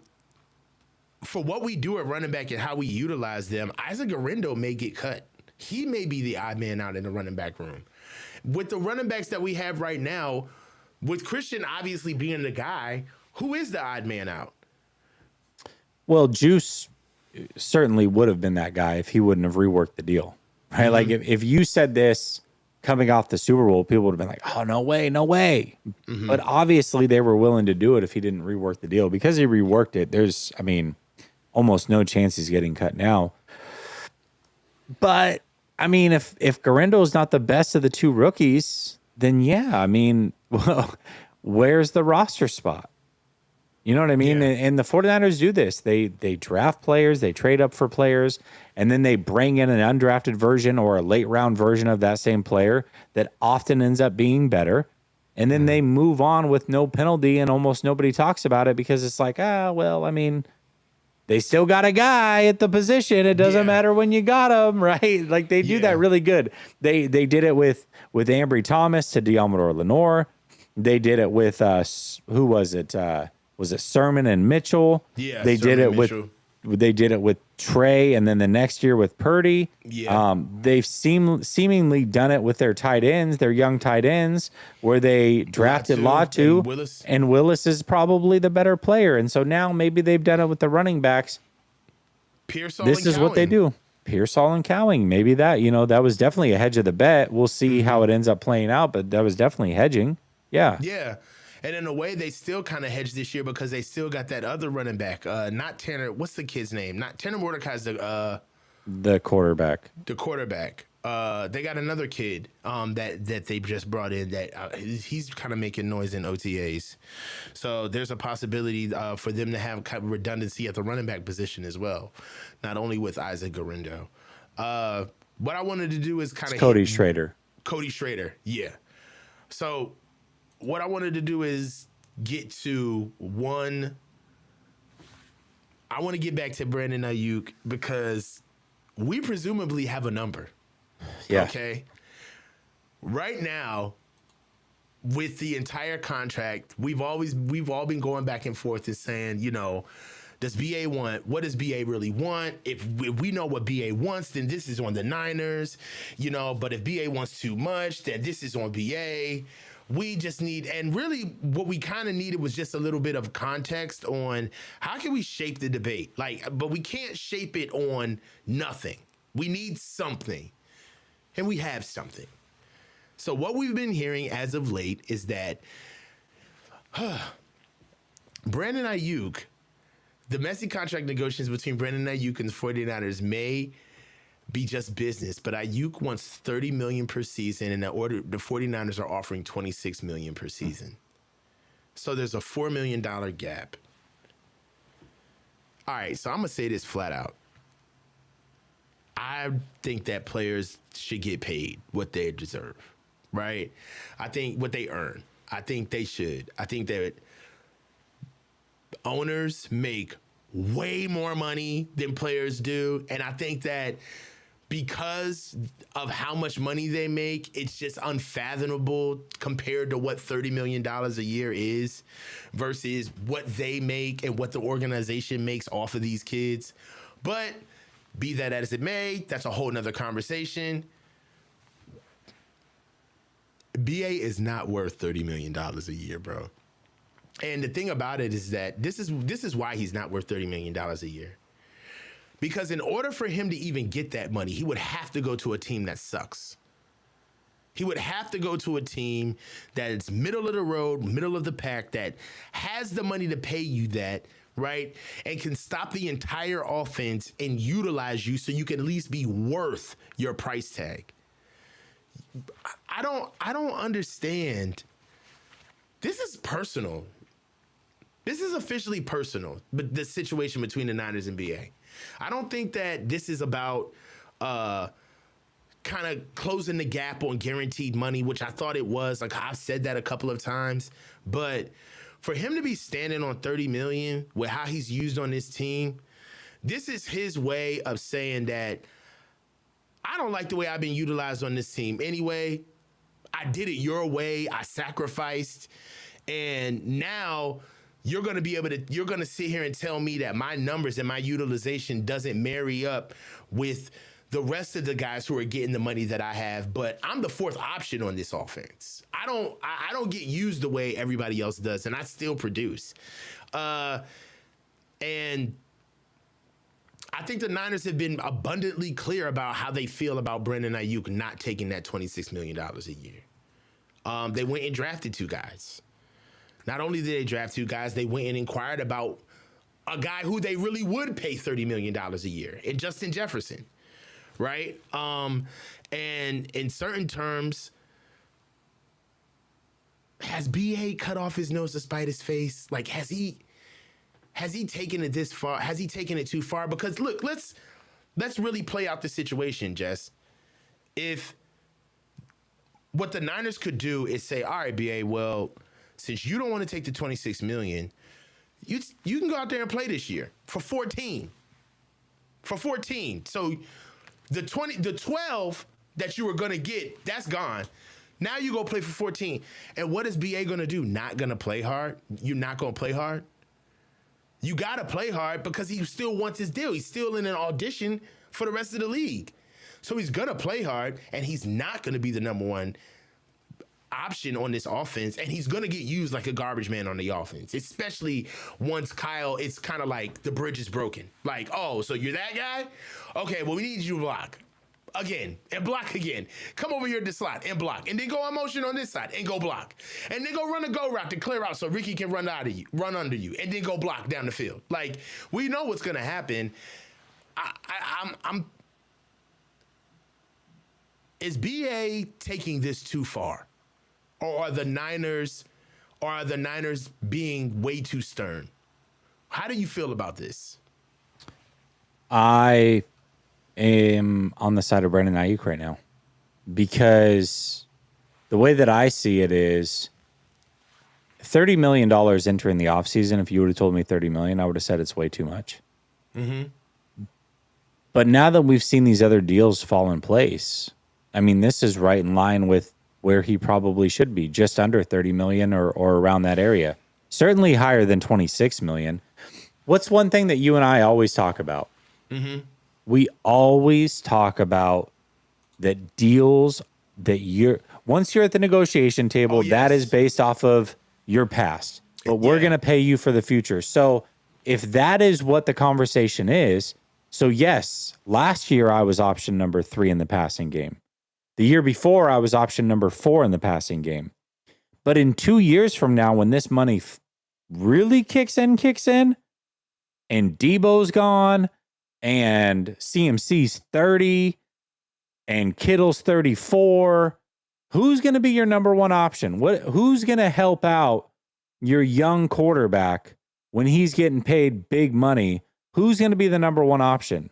for what we do at running back and how we utilize them, Isaac Guerrero may get cut. He may be the odd man out in the running back room. With the running backs that we have right now, with Christian obviously being the guy, who is the odd man out? Well, Juice certainly would have been that guy if he wouldn't have reworked the deal, right? Mm-hmm. Like if you said this coming off the Super Bowl, people would have been like, oh, no way. Mm-hmm. But obviously they were willing to do it if he didn't rework the deal. Because he reworked it, there's, almost no chance he's getting cut now. But, if Guerrendo's not the best of the 2 rookies, then yeah, well, where's the roster spot? You know what I mean? Yeah. And the 49ers do this. They draft players, they trade up for players, and then they bring in an undrafted version or a late round version of that same player that often ends up being better. And then they move on with no penalty and almost nobody talks about it because it's like, they still got a guy at the position. It doesn't matter when you got him, right? Like they do that really good. They did it with Ambry Thomas to Deommodore Lenoir. They did it with who was it? Was it Sermon and Mitchell? Yeah, they did it with Trey, and then the next year with Purdy. Yeah, they've seemingly done it with their tight ends, their young tight ends, where they drafted Latu, and Willis is probably the better player, and so now maybe they've done it with the running backs. This is what they do. Pearsall and Cowing, maybe that was definitely a hedge of the bet. We'll see how it ends up playing out, but that was definitely hedging. Yeah. And in a way, they still kind of hedged this year because they still got that other running back, not Tanner. What's the kid's name? Not Tanner Mordecai's the quarterback. The quarterback. They got another kid that they just brought in that he's kind of making noise in OTAs. So there's a possibility for them to have kind of redundancy at the running back position as well, not only with Isaac Guerrero. What I wanted to do is kind of Cody Schrader. Cody Schrader, yeah. So what I wanted to do is get to one. I want to get back to Brandon Ayuk because we presumably have a number. Yeah. Okay. right now, with the entire contract, we've all been going back and forth and saying, you know, does BA want, what does BA really want? If we know what BA wants, then this is on the Niners, you know, but if BA wants too much, then this is on BA. We just need, and really what we kind of needed was just a little bit of context on how can we shape the debate? Like, but we can't shape it on nothing. We need something, and we have something. So what we've been hearing as of late is that Brandon Ayuk, the messy contract negotiations between Brandon Ayuk and the 49ers may be just business, but Ayuk wants $30 million per season, and the 49ers are offering $26 million per season. So there's a $4 million gap. All right, so I'm gonna say this flat out. I think that players should get paid what they deserve, right? I think what they earn. I think they should. I think that owners make way more money than players do, and I think that because of how much money they make, it's just unfathomable compared to what $30 million a year is versus what they make and what the organization makes off of these kids. But be that as it may, that's a whole nother conversation. BA is not worth $30 million a year, bro. And the thing about it is that this is why he's not worth $30 million a year. Because in order for him to even get that money, he would have to go to a team that sucks. He would have to go to a team that is middle of the road, middle of the pack, that has the money to pay you that, right? And can stop the entire offense and utilize you so you can at least be worth your price tag. I don't understand. This is personal. This is officially personal, but the situation between the Niners and BA. I don't think that this is about kind of closing the gap on guaranteed money, which I thought it was. Like, I've said that a couple of times. But for him to be standing on $30 million with how he's used on this team, this is his way of saying that I don't like the way I've been utilized on this team anyway. I did it your way. I sacrificed. And now you're going to sit here and tell me that my numbers and my utilization doesn't marry up with the rest of the guys who are getting the money that I have, but I'm the fourth option on this offense. I don't get used the way everybody else does, and I still produce. And I think the Niners have been abundantly clear about how they feel about Brandon Ayuk not taking that $26 million a year. They went and drafted two guys. Not only did they draft two guys, they went and inquired about a guy who they really would pay $30 million a year, in Justin Jefferson, right? And in certain terms, has BA cut off his nose to spite his face? Like, has he taken it this far? Has he taken it too far? Because look, let's really play out the situation, Jess. If what the Niners could do is say, all right, BA, well, since you don't want to take the $26 million, you can go out there and play this year for 14. For 14. So the 12 that you were going to get, that's gone. Now you go play for 14. And what is BA going to do? Not going to play hard? You're not going to play hard? You got to play hard because he still wants his deal. He's still in an audition for the rest of the league. So he's going to play hard, and he's not going to be the number one option on this offense, and he's going to get used like a garbage man on the offense, especially once Kyle, it's kind of like the bridge is broken. Like, oh, so you're that guy? Okay, well, we need you to block again and block again. Come over here to the slot and block, and then go on motion on this side and go block, and then go run a go route to clear out so Ricky can run under you, and then go block down the field. Like, we know what's going to happen. Is BA taking this too far? Or are the Niners being way too stern? How do you feel about this? I am on the side of Brandon Ayuk right now, because the way that I see it is $30 million entering the offseason. If you would have told me $30 million, I would have said it's way too much. Mm-hmm. But now that we've seen these other deals fall in place, I mean, this is right in line with where he probably should be, just under 30 million or around that area. Certainly higher than 26 million. What's one thing that you and I always talk about? Mm-hmm. We always talk about that deals that once you're at the negotiation table, that is based off of your past, but we're going to pay you for the future. So if that is what the conversation is, so yes, last year I was option number 3 in the passing game. The year before I was option number 4 in the passing game. But in 2 years from now, when this money really kicks in, and Debo's gone, and CMC's 30, and Kittle's 34, who's going to be your number one option? Who's going to help out your young quarterback when he's getting paid big money? Who's going to be the number one option?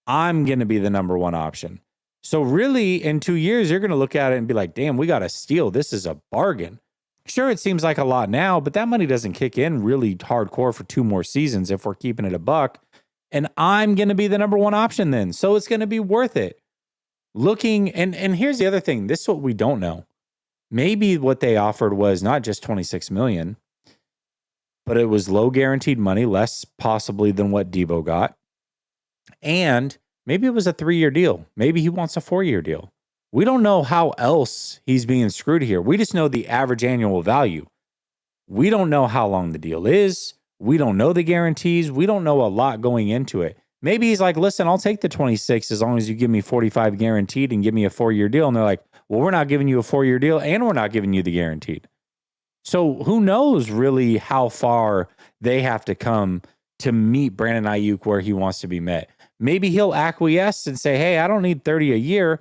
I'm going to be the number one option. So really, in 2 years, you're going to look at it and be like, damn, we got a steal. This is a bargain. Sure, it seems like a lot now, but that money doesn't kick in really hardcore for 2 more seasons if we're keeping it a buck. And I'm going to be the number one option then. So it's going to be worth it. Looking, and here's the other thing. This is what we don't know. Maybe what they offered was not just 26 million, but it was low guaranteed money, less possibly than what Debo got. And maybe it was a 3-year deal. Maybe he wants a 4-year deal. We don't know how else he's being screwed here. We just know the average annual value. We don't know how long the deal is. We don't know the guarantees. We don't know a lot going into it. Maybe he's like, listen, I'll take the 26 as long as you give me 45 guaranteed and give me a 4-year deal. And they're like, well, we're not giving you a 4-year deal and we're not giving you the guaranteed. So who knows really how far they have to come to meet Brandon Ayuk where he wants to be met. Maybe he'll acquiesce and say, hey, I don't need 30 a year,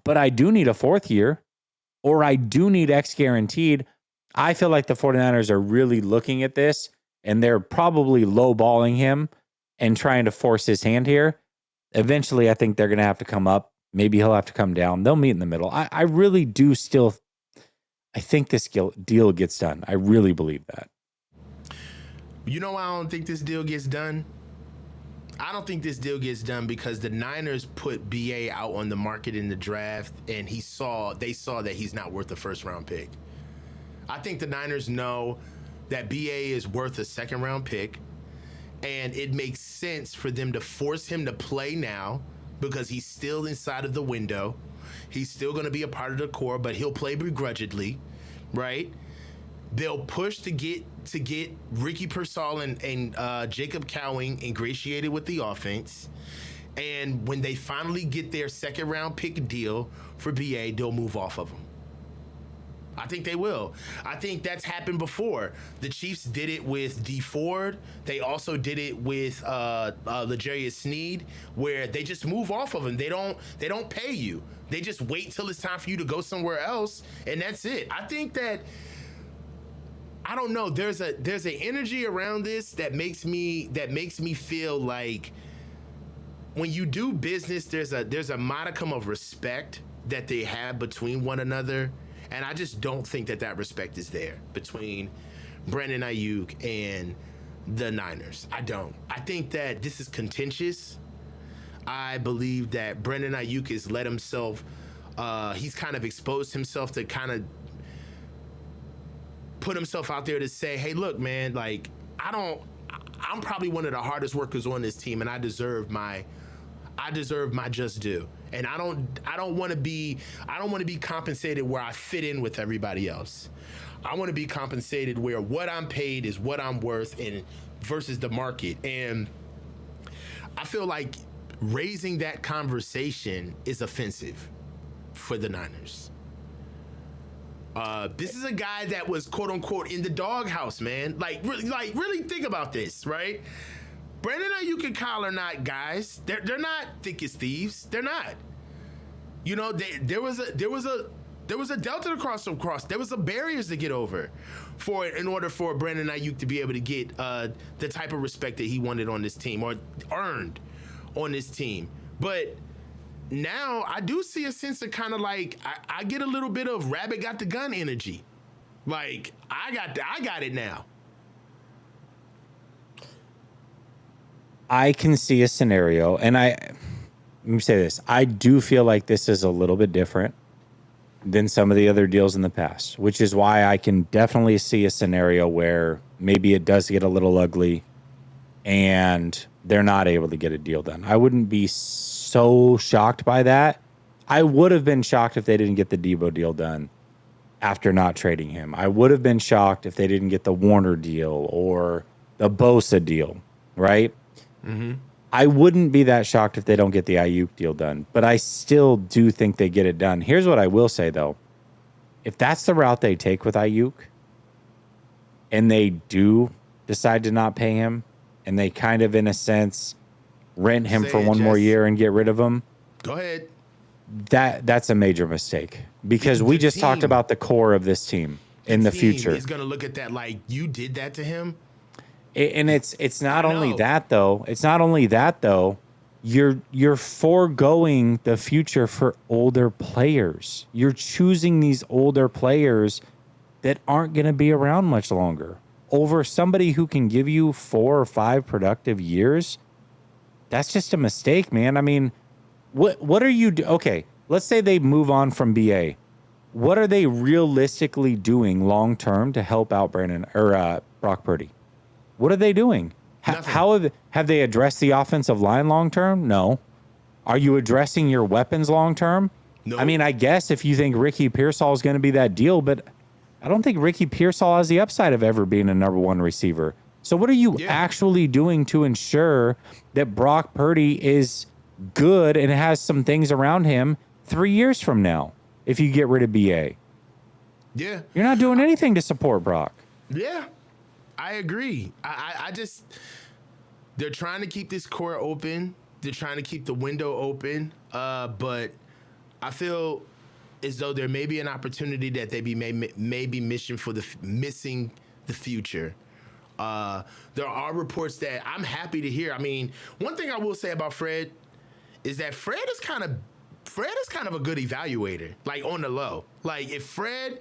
but I do need a 4th year, or I do need X guaranteed. I feel like the 49ers are really looking at this and they're probably lowballing him and trying to force his hand here. Eventually, I think they're going to have to come up. Maybe he'll have to come down. They'll meet in the middle. I really do still, I think this deal gets done. I really believe that. You know why I don't think this deal gets done? I don't think this deal gets done because the Niners put BA out on the market in the draft, and they saw that he's not worth a first-round pick. I think the Niners know that BA is worth a second-round pick, and it makes sense for them to force him to play now because he's still inside of the window. He's still going to be a part of the core, but he'll play begrudgingly, right? They'll push to get Ricky Pearsall and Jacob Cowing ingratiated with the offense. And when they finally get their second-round pick deal for BA, they'll move off of him. I think they will. I think that's happened before. The Chiefs did it with Dee Ford. They also did it with L'Jarius Sneed, where they just move off of him. They don't pay you. They just wait till it's time for you to go somewhere else, and that's it. I think that, I don't know. There's an energy around this that makes me feel like when you do business, there's a modicum of respect that they have between one another. And I just don't think that respect is there between Brandon Ayuk and the Niners. I don't. I think that this is contentious. I believe that Brandon Ayuk has let himself, he's kind of exposed himself to kind of put himself out there to say, hey, look, man, like, I'm probably one of the hardest workers on this team, and I deserve my just due. And I don't want to be compensated where I fit in with everybody else. I want to be compensated where what I'm paid is what I'm worth and versus the market. And I feel like raising that conversation is offensive for the Niners. This is a guy that was quote unquote in the doghouse, man. Really think about this, right? Brandon Ayuk and Kyle are not guys. They're not thick as thieves. They're not. You know, there was a delta to cross. There was some barriers to get over in order for Brandon Ayuk to be able to get the type of respect that he wanted on this team or earned on this team. But now I do see a sense of kind of like I get a little bit of rabbit got the gun energy. Like I got it now. I can see a scenario, and let me say this. I do feel like this is a little bit different than some of the other deals in the past, which is why I can definitely see a scenario where maybe it does get a little ugly and they're not able to get a deal done. I wouldn't be so shocked by that. I would have been shocked if they didn't get the Debo deal done after not trading him. I would have been shocked if they didn't get the Warner deal or the Bosa deal, right? Mm-hmm. I wouldn't be that shocked if they don't get the Ayuk deal done, but I still do think they get it done. Here's what I will say, though. If that's the route they take with Ayuk and they do decide to not pay him and they kind of, in a sense, rent him for one more year and get rid of him, go ahead. That's a major mistake because we just talked about the core of this team in the future. He's going to look at that like you did that to him. And it's not only that though. It's not only that though. You're foregoing the future for older players. You're choosing these older players that aren't going to be around much longer over somebody who can give you 4 or 5 productive years. That's just a mistake, man. I mean, what are you okay, let's say they move on from BA. What are they realistically doing long term to help out Brock Purdy? What are they doing? How have they addressed the offensive line long term? No. Are you addressing your weapons long term? No. I mean, I guess if you think Ricky Pearsall is going to be that deal, but I don't think Ricky Pearsall has the upside of ever being a number 1 receiver. So what are you actually doing to ensure that Brock Purdy is good and has some things around him 3 years from now if you get rid of BA? Yeah. You're not doing anything to support Brock. Yeah. I agree. I just, they're trying to keep this core open. They're trying to keep the window open. But I feel as though there may be an opportunity that they may be missing the future. There are reports that I'm happy to hear. I mean, one thing I will say about Fred is that Fred is kind of a good evaluator, like on the low. Like if Fred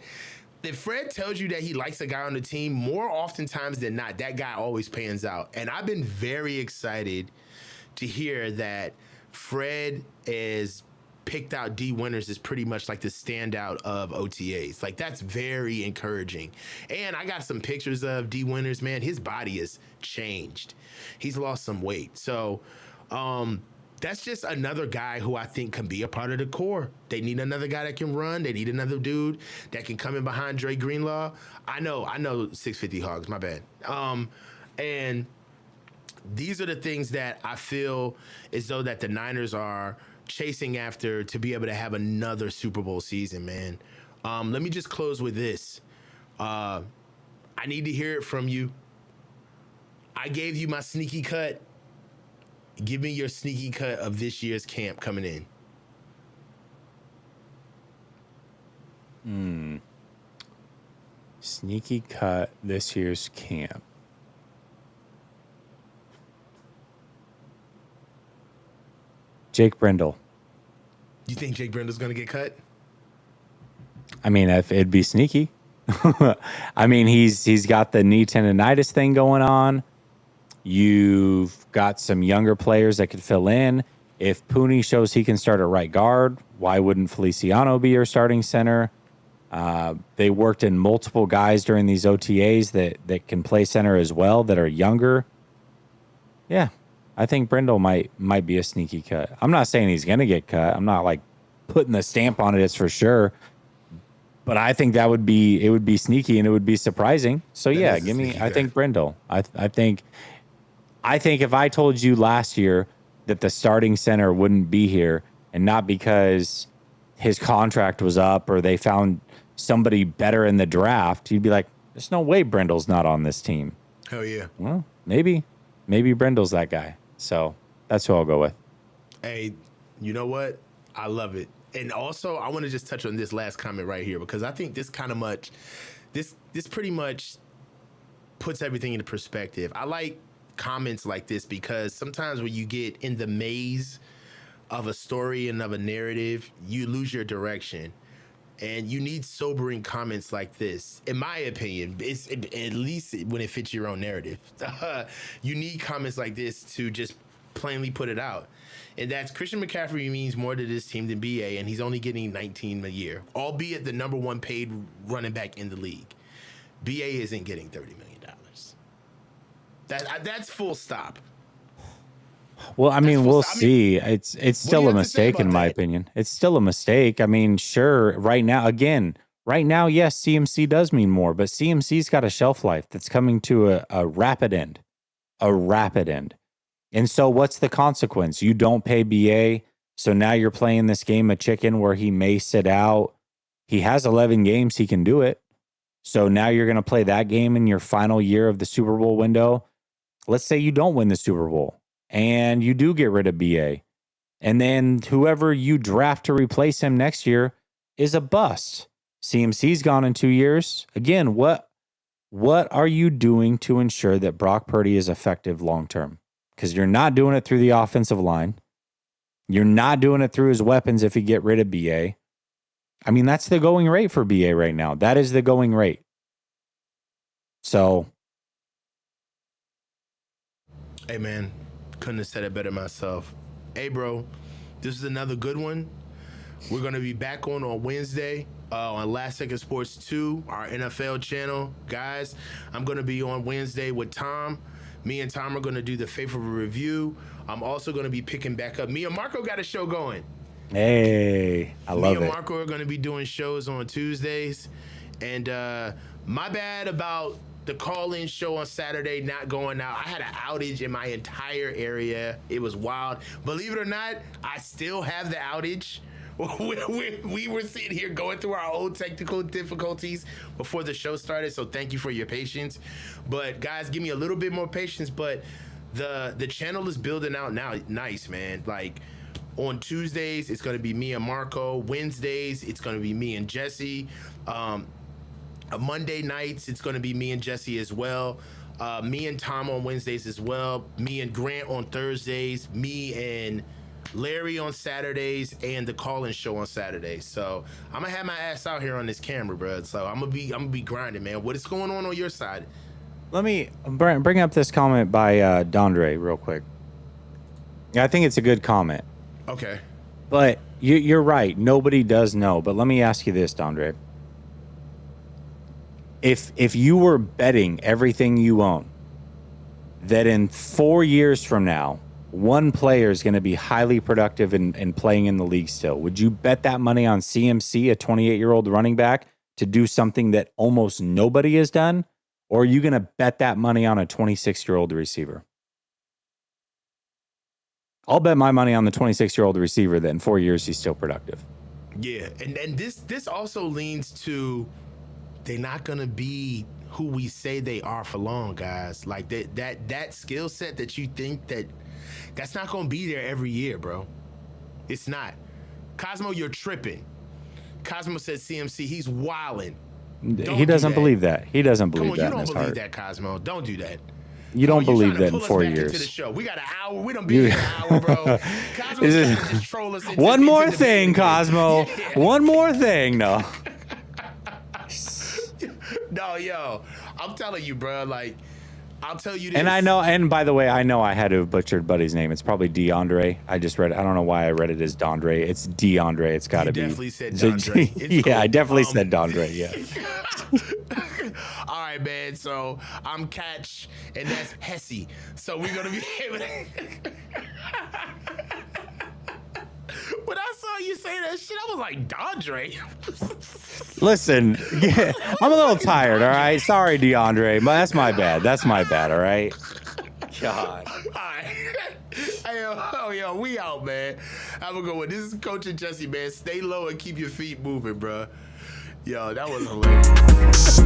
tells you that he likes a guy on the team, more oftentimes than not, that guy always pans out. And I've been very excited to hear that Fred is picked out D Winters as pretty much like the standout of OTAs. Like that's very encouraging. And I got some pictures of D Winters, man. His body has changed. He's lost some weight. So that's just another guy who I think can be a part of the core. They need another guy that can run. They need another dude that can come in behind Dre Greenlaw. I know 650 Hogs, my bad. And these are the things that I feel as though that the Niners are chasing after to be able to have another Super Bowl season, man. Let me just close with this. I need to hear it from you. I gave you my sneaky cut. Give me your sneaky cut of this year's camp coming in. Sneaky cut this year's camp. Jake Brendel. You think Jake Brendel's going to get cut? I mean, if it'd be sneaky. I mean, he's got the knee tendonitis thing going on. You've got some younger players that could fill in. If Pooney shows he can start at right guard, why wouldn't Feliciano be your starting center? They worked in multiple guys during these OTAs that can play center as well that are younger. Yeah, I think Brendel might be a sneaky cut. I'm not saying he's going to get cut. I'm not like putting the stamp on it. It's for sure. But I think it would be sneaky and it would be surprising. So yeah, I think Brendel. I think if I told you last year that the starting center wouldn't be here and not because his contract was up or they found somebody better in the draft, you'd be like, there's no way Brendel's not on this team. Hell yeah. Well, maybe Brendel's that guy. So that's who I'll go with. Hey, you know what? I love it. And also, I want to just touch on this last comment right here because I think this pretty much puts everything into perspective. I like comments like this because sometimes when you get in the maze of a story and of a narrative, you lose your direction. And you need sobering comments like this. In my opinion, at least when it fits your own narrative. You need comments like this to just plainly put it out. And that's Christian McCaffrey means more to this team than BA, and he's only getting 19 a year, albeit the number one paid running back in the league. BA isn't getting $30 million. That's full stop. Well, I mean, we'll see. It's still a mistake in my opinion. It's still a mistake. I mean, sure, right now, yes, CMC does mean more, but CMC's got a shelf life that's coming to a rapid end. A rapid end. And so what's the consequence? You don't pay BA, so now you're playing this game of chicken where he may sit out. He has 11 games, he can do it. So now you're going to play that game in your final year of the Super Bowl window. Let's say you don't win the Super Bowl and you do get rid of BA. And then whoever you draft to replace him next year is a bust. CMC's gone in 2 years. Again, what are you doing to ensure that Brock Purdy is effective long-term? Because you're not doing it through the offensive line. You're not doing it through his weapons if you get rid of BA. I mean, that's the going rate for BA right now. That is the going rate. So. Hey, man. Couldn't have said it better myself. Hey, bro. This is another good one. We're going to be back on Wednesday on Last Second Sports 2, our NFL channel. Guys, I'm going to be on Wednesday with Tom. Me and Tom are going to do the faithful review. I'm also going to be picking back up. Me and Marco got a show going. Hey, I love it. Me and Marco are going to be doing shows on Tuesdays. And my bad about the call-in show on Saturday not going out. I had an outage in my entire area. It was wild. Believe it or not, I still have the outage. We were sitting here going through our own technical difficulties before the show started, so thank you for your patience. But guys, give me a little bit more patience. But the channel is building out now. Nice, man. Like on Tuesdays, it's gonna be me and Marco. Wednesdays, it's gonna be me and Jesse. Monday nights, it's gonna be me and Jesse as well. Me and Tom on Wednesdays as well. Me and Grant on Thursdays. Me and Larry on Saturdays, and the call-in show on Saturdays. So I'm gonna have my ass out here on this camera, bro. So I'm gonna be grinding, man. What is going on your side? Let me bring up this comment by Dondre real quick. I think it's a good comment. Okay. But you're right. Nobody does know. But let me ask you this, Dondre. If you were betting everything you own that in 4 years from now, one player is going to be highly productive and playing in the league still, would you bet that money on CMC, a 28-year-old running back, to do something that almost nobody has done? Or are you going to bet that money on a 26-year-old receiver? I'll bet my money on the 26-year-old receiver that in 4 years he's still productive. Yeah, and this also leans to they're not going to be who we say they are for long, guys. Like that skill set that you think that's not going to be there every year, bro. It's not. Cosmo, you're tripping. Cosmo said CMC, he's wilding. He doesn't believe that. He doesn't believe that. You don't believe that, Cosmo. Don't do that. You don't believe that in 4 years. Into the show. We got an hour. We done been here an hour, bro. Cosmo's trying to just troll us into, one more thing, Cosmo. Yeah. One more thing. No. No, yo. I'm telling you, bro. Like, I'll tell you this. And I know, and by the way, I know I had to have butchered Buddy's name. It's probably DeAndre. I just read it. I don't know why I read it as Dondre. It's DeAndre. It's got to be. Definitely said Dondre. Yeah, cool. I definitely said Dondre. Yeah. All right, man. So I'm Catch, and that's Hesse. So we're gonna be able to. When I saw you say that shit, I was like, Dondre. Listen, yeah, I'm a little tired, all right? Sorry, DeAndre. That's my bad. That's my bad, all right? God. All right. Hey, yo, we out, man. Have a good one. This is Coach and Jessie, man. Stay low and keep your feet moving, bro. Yo, that was hilarious.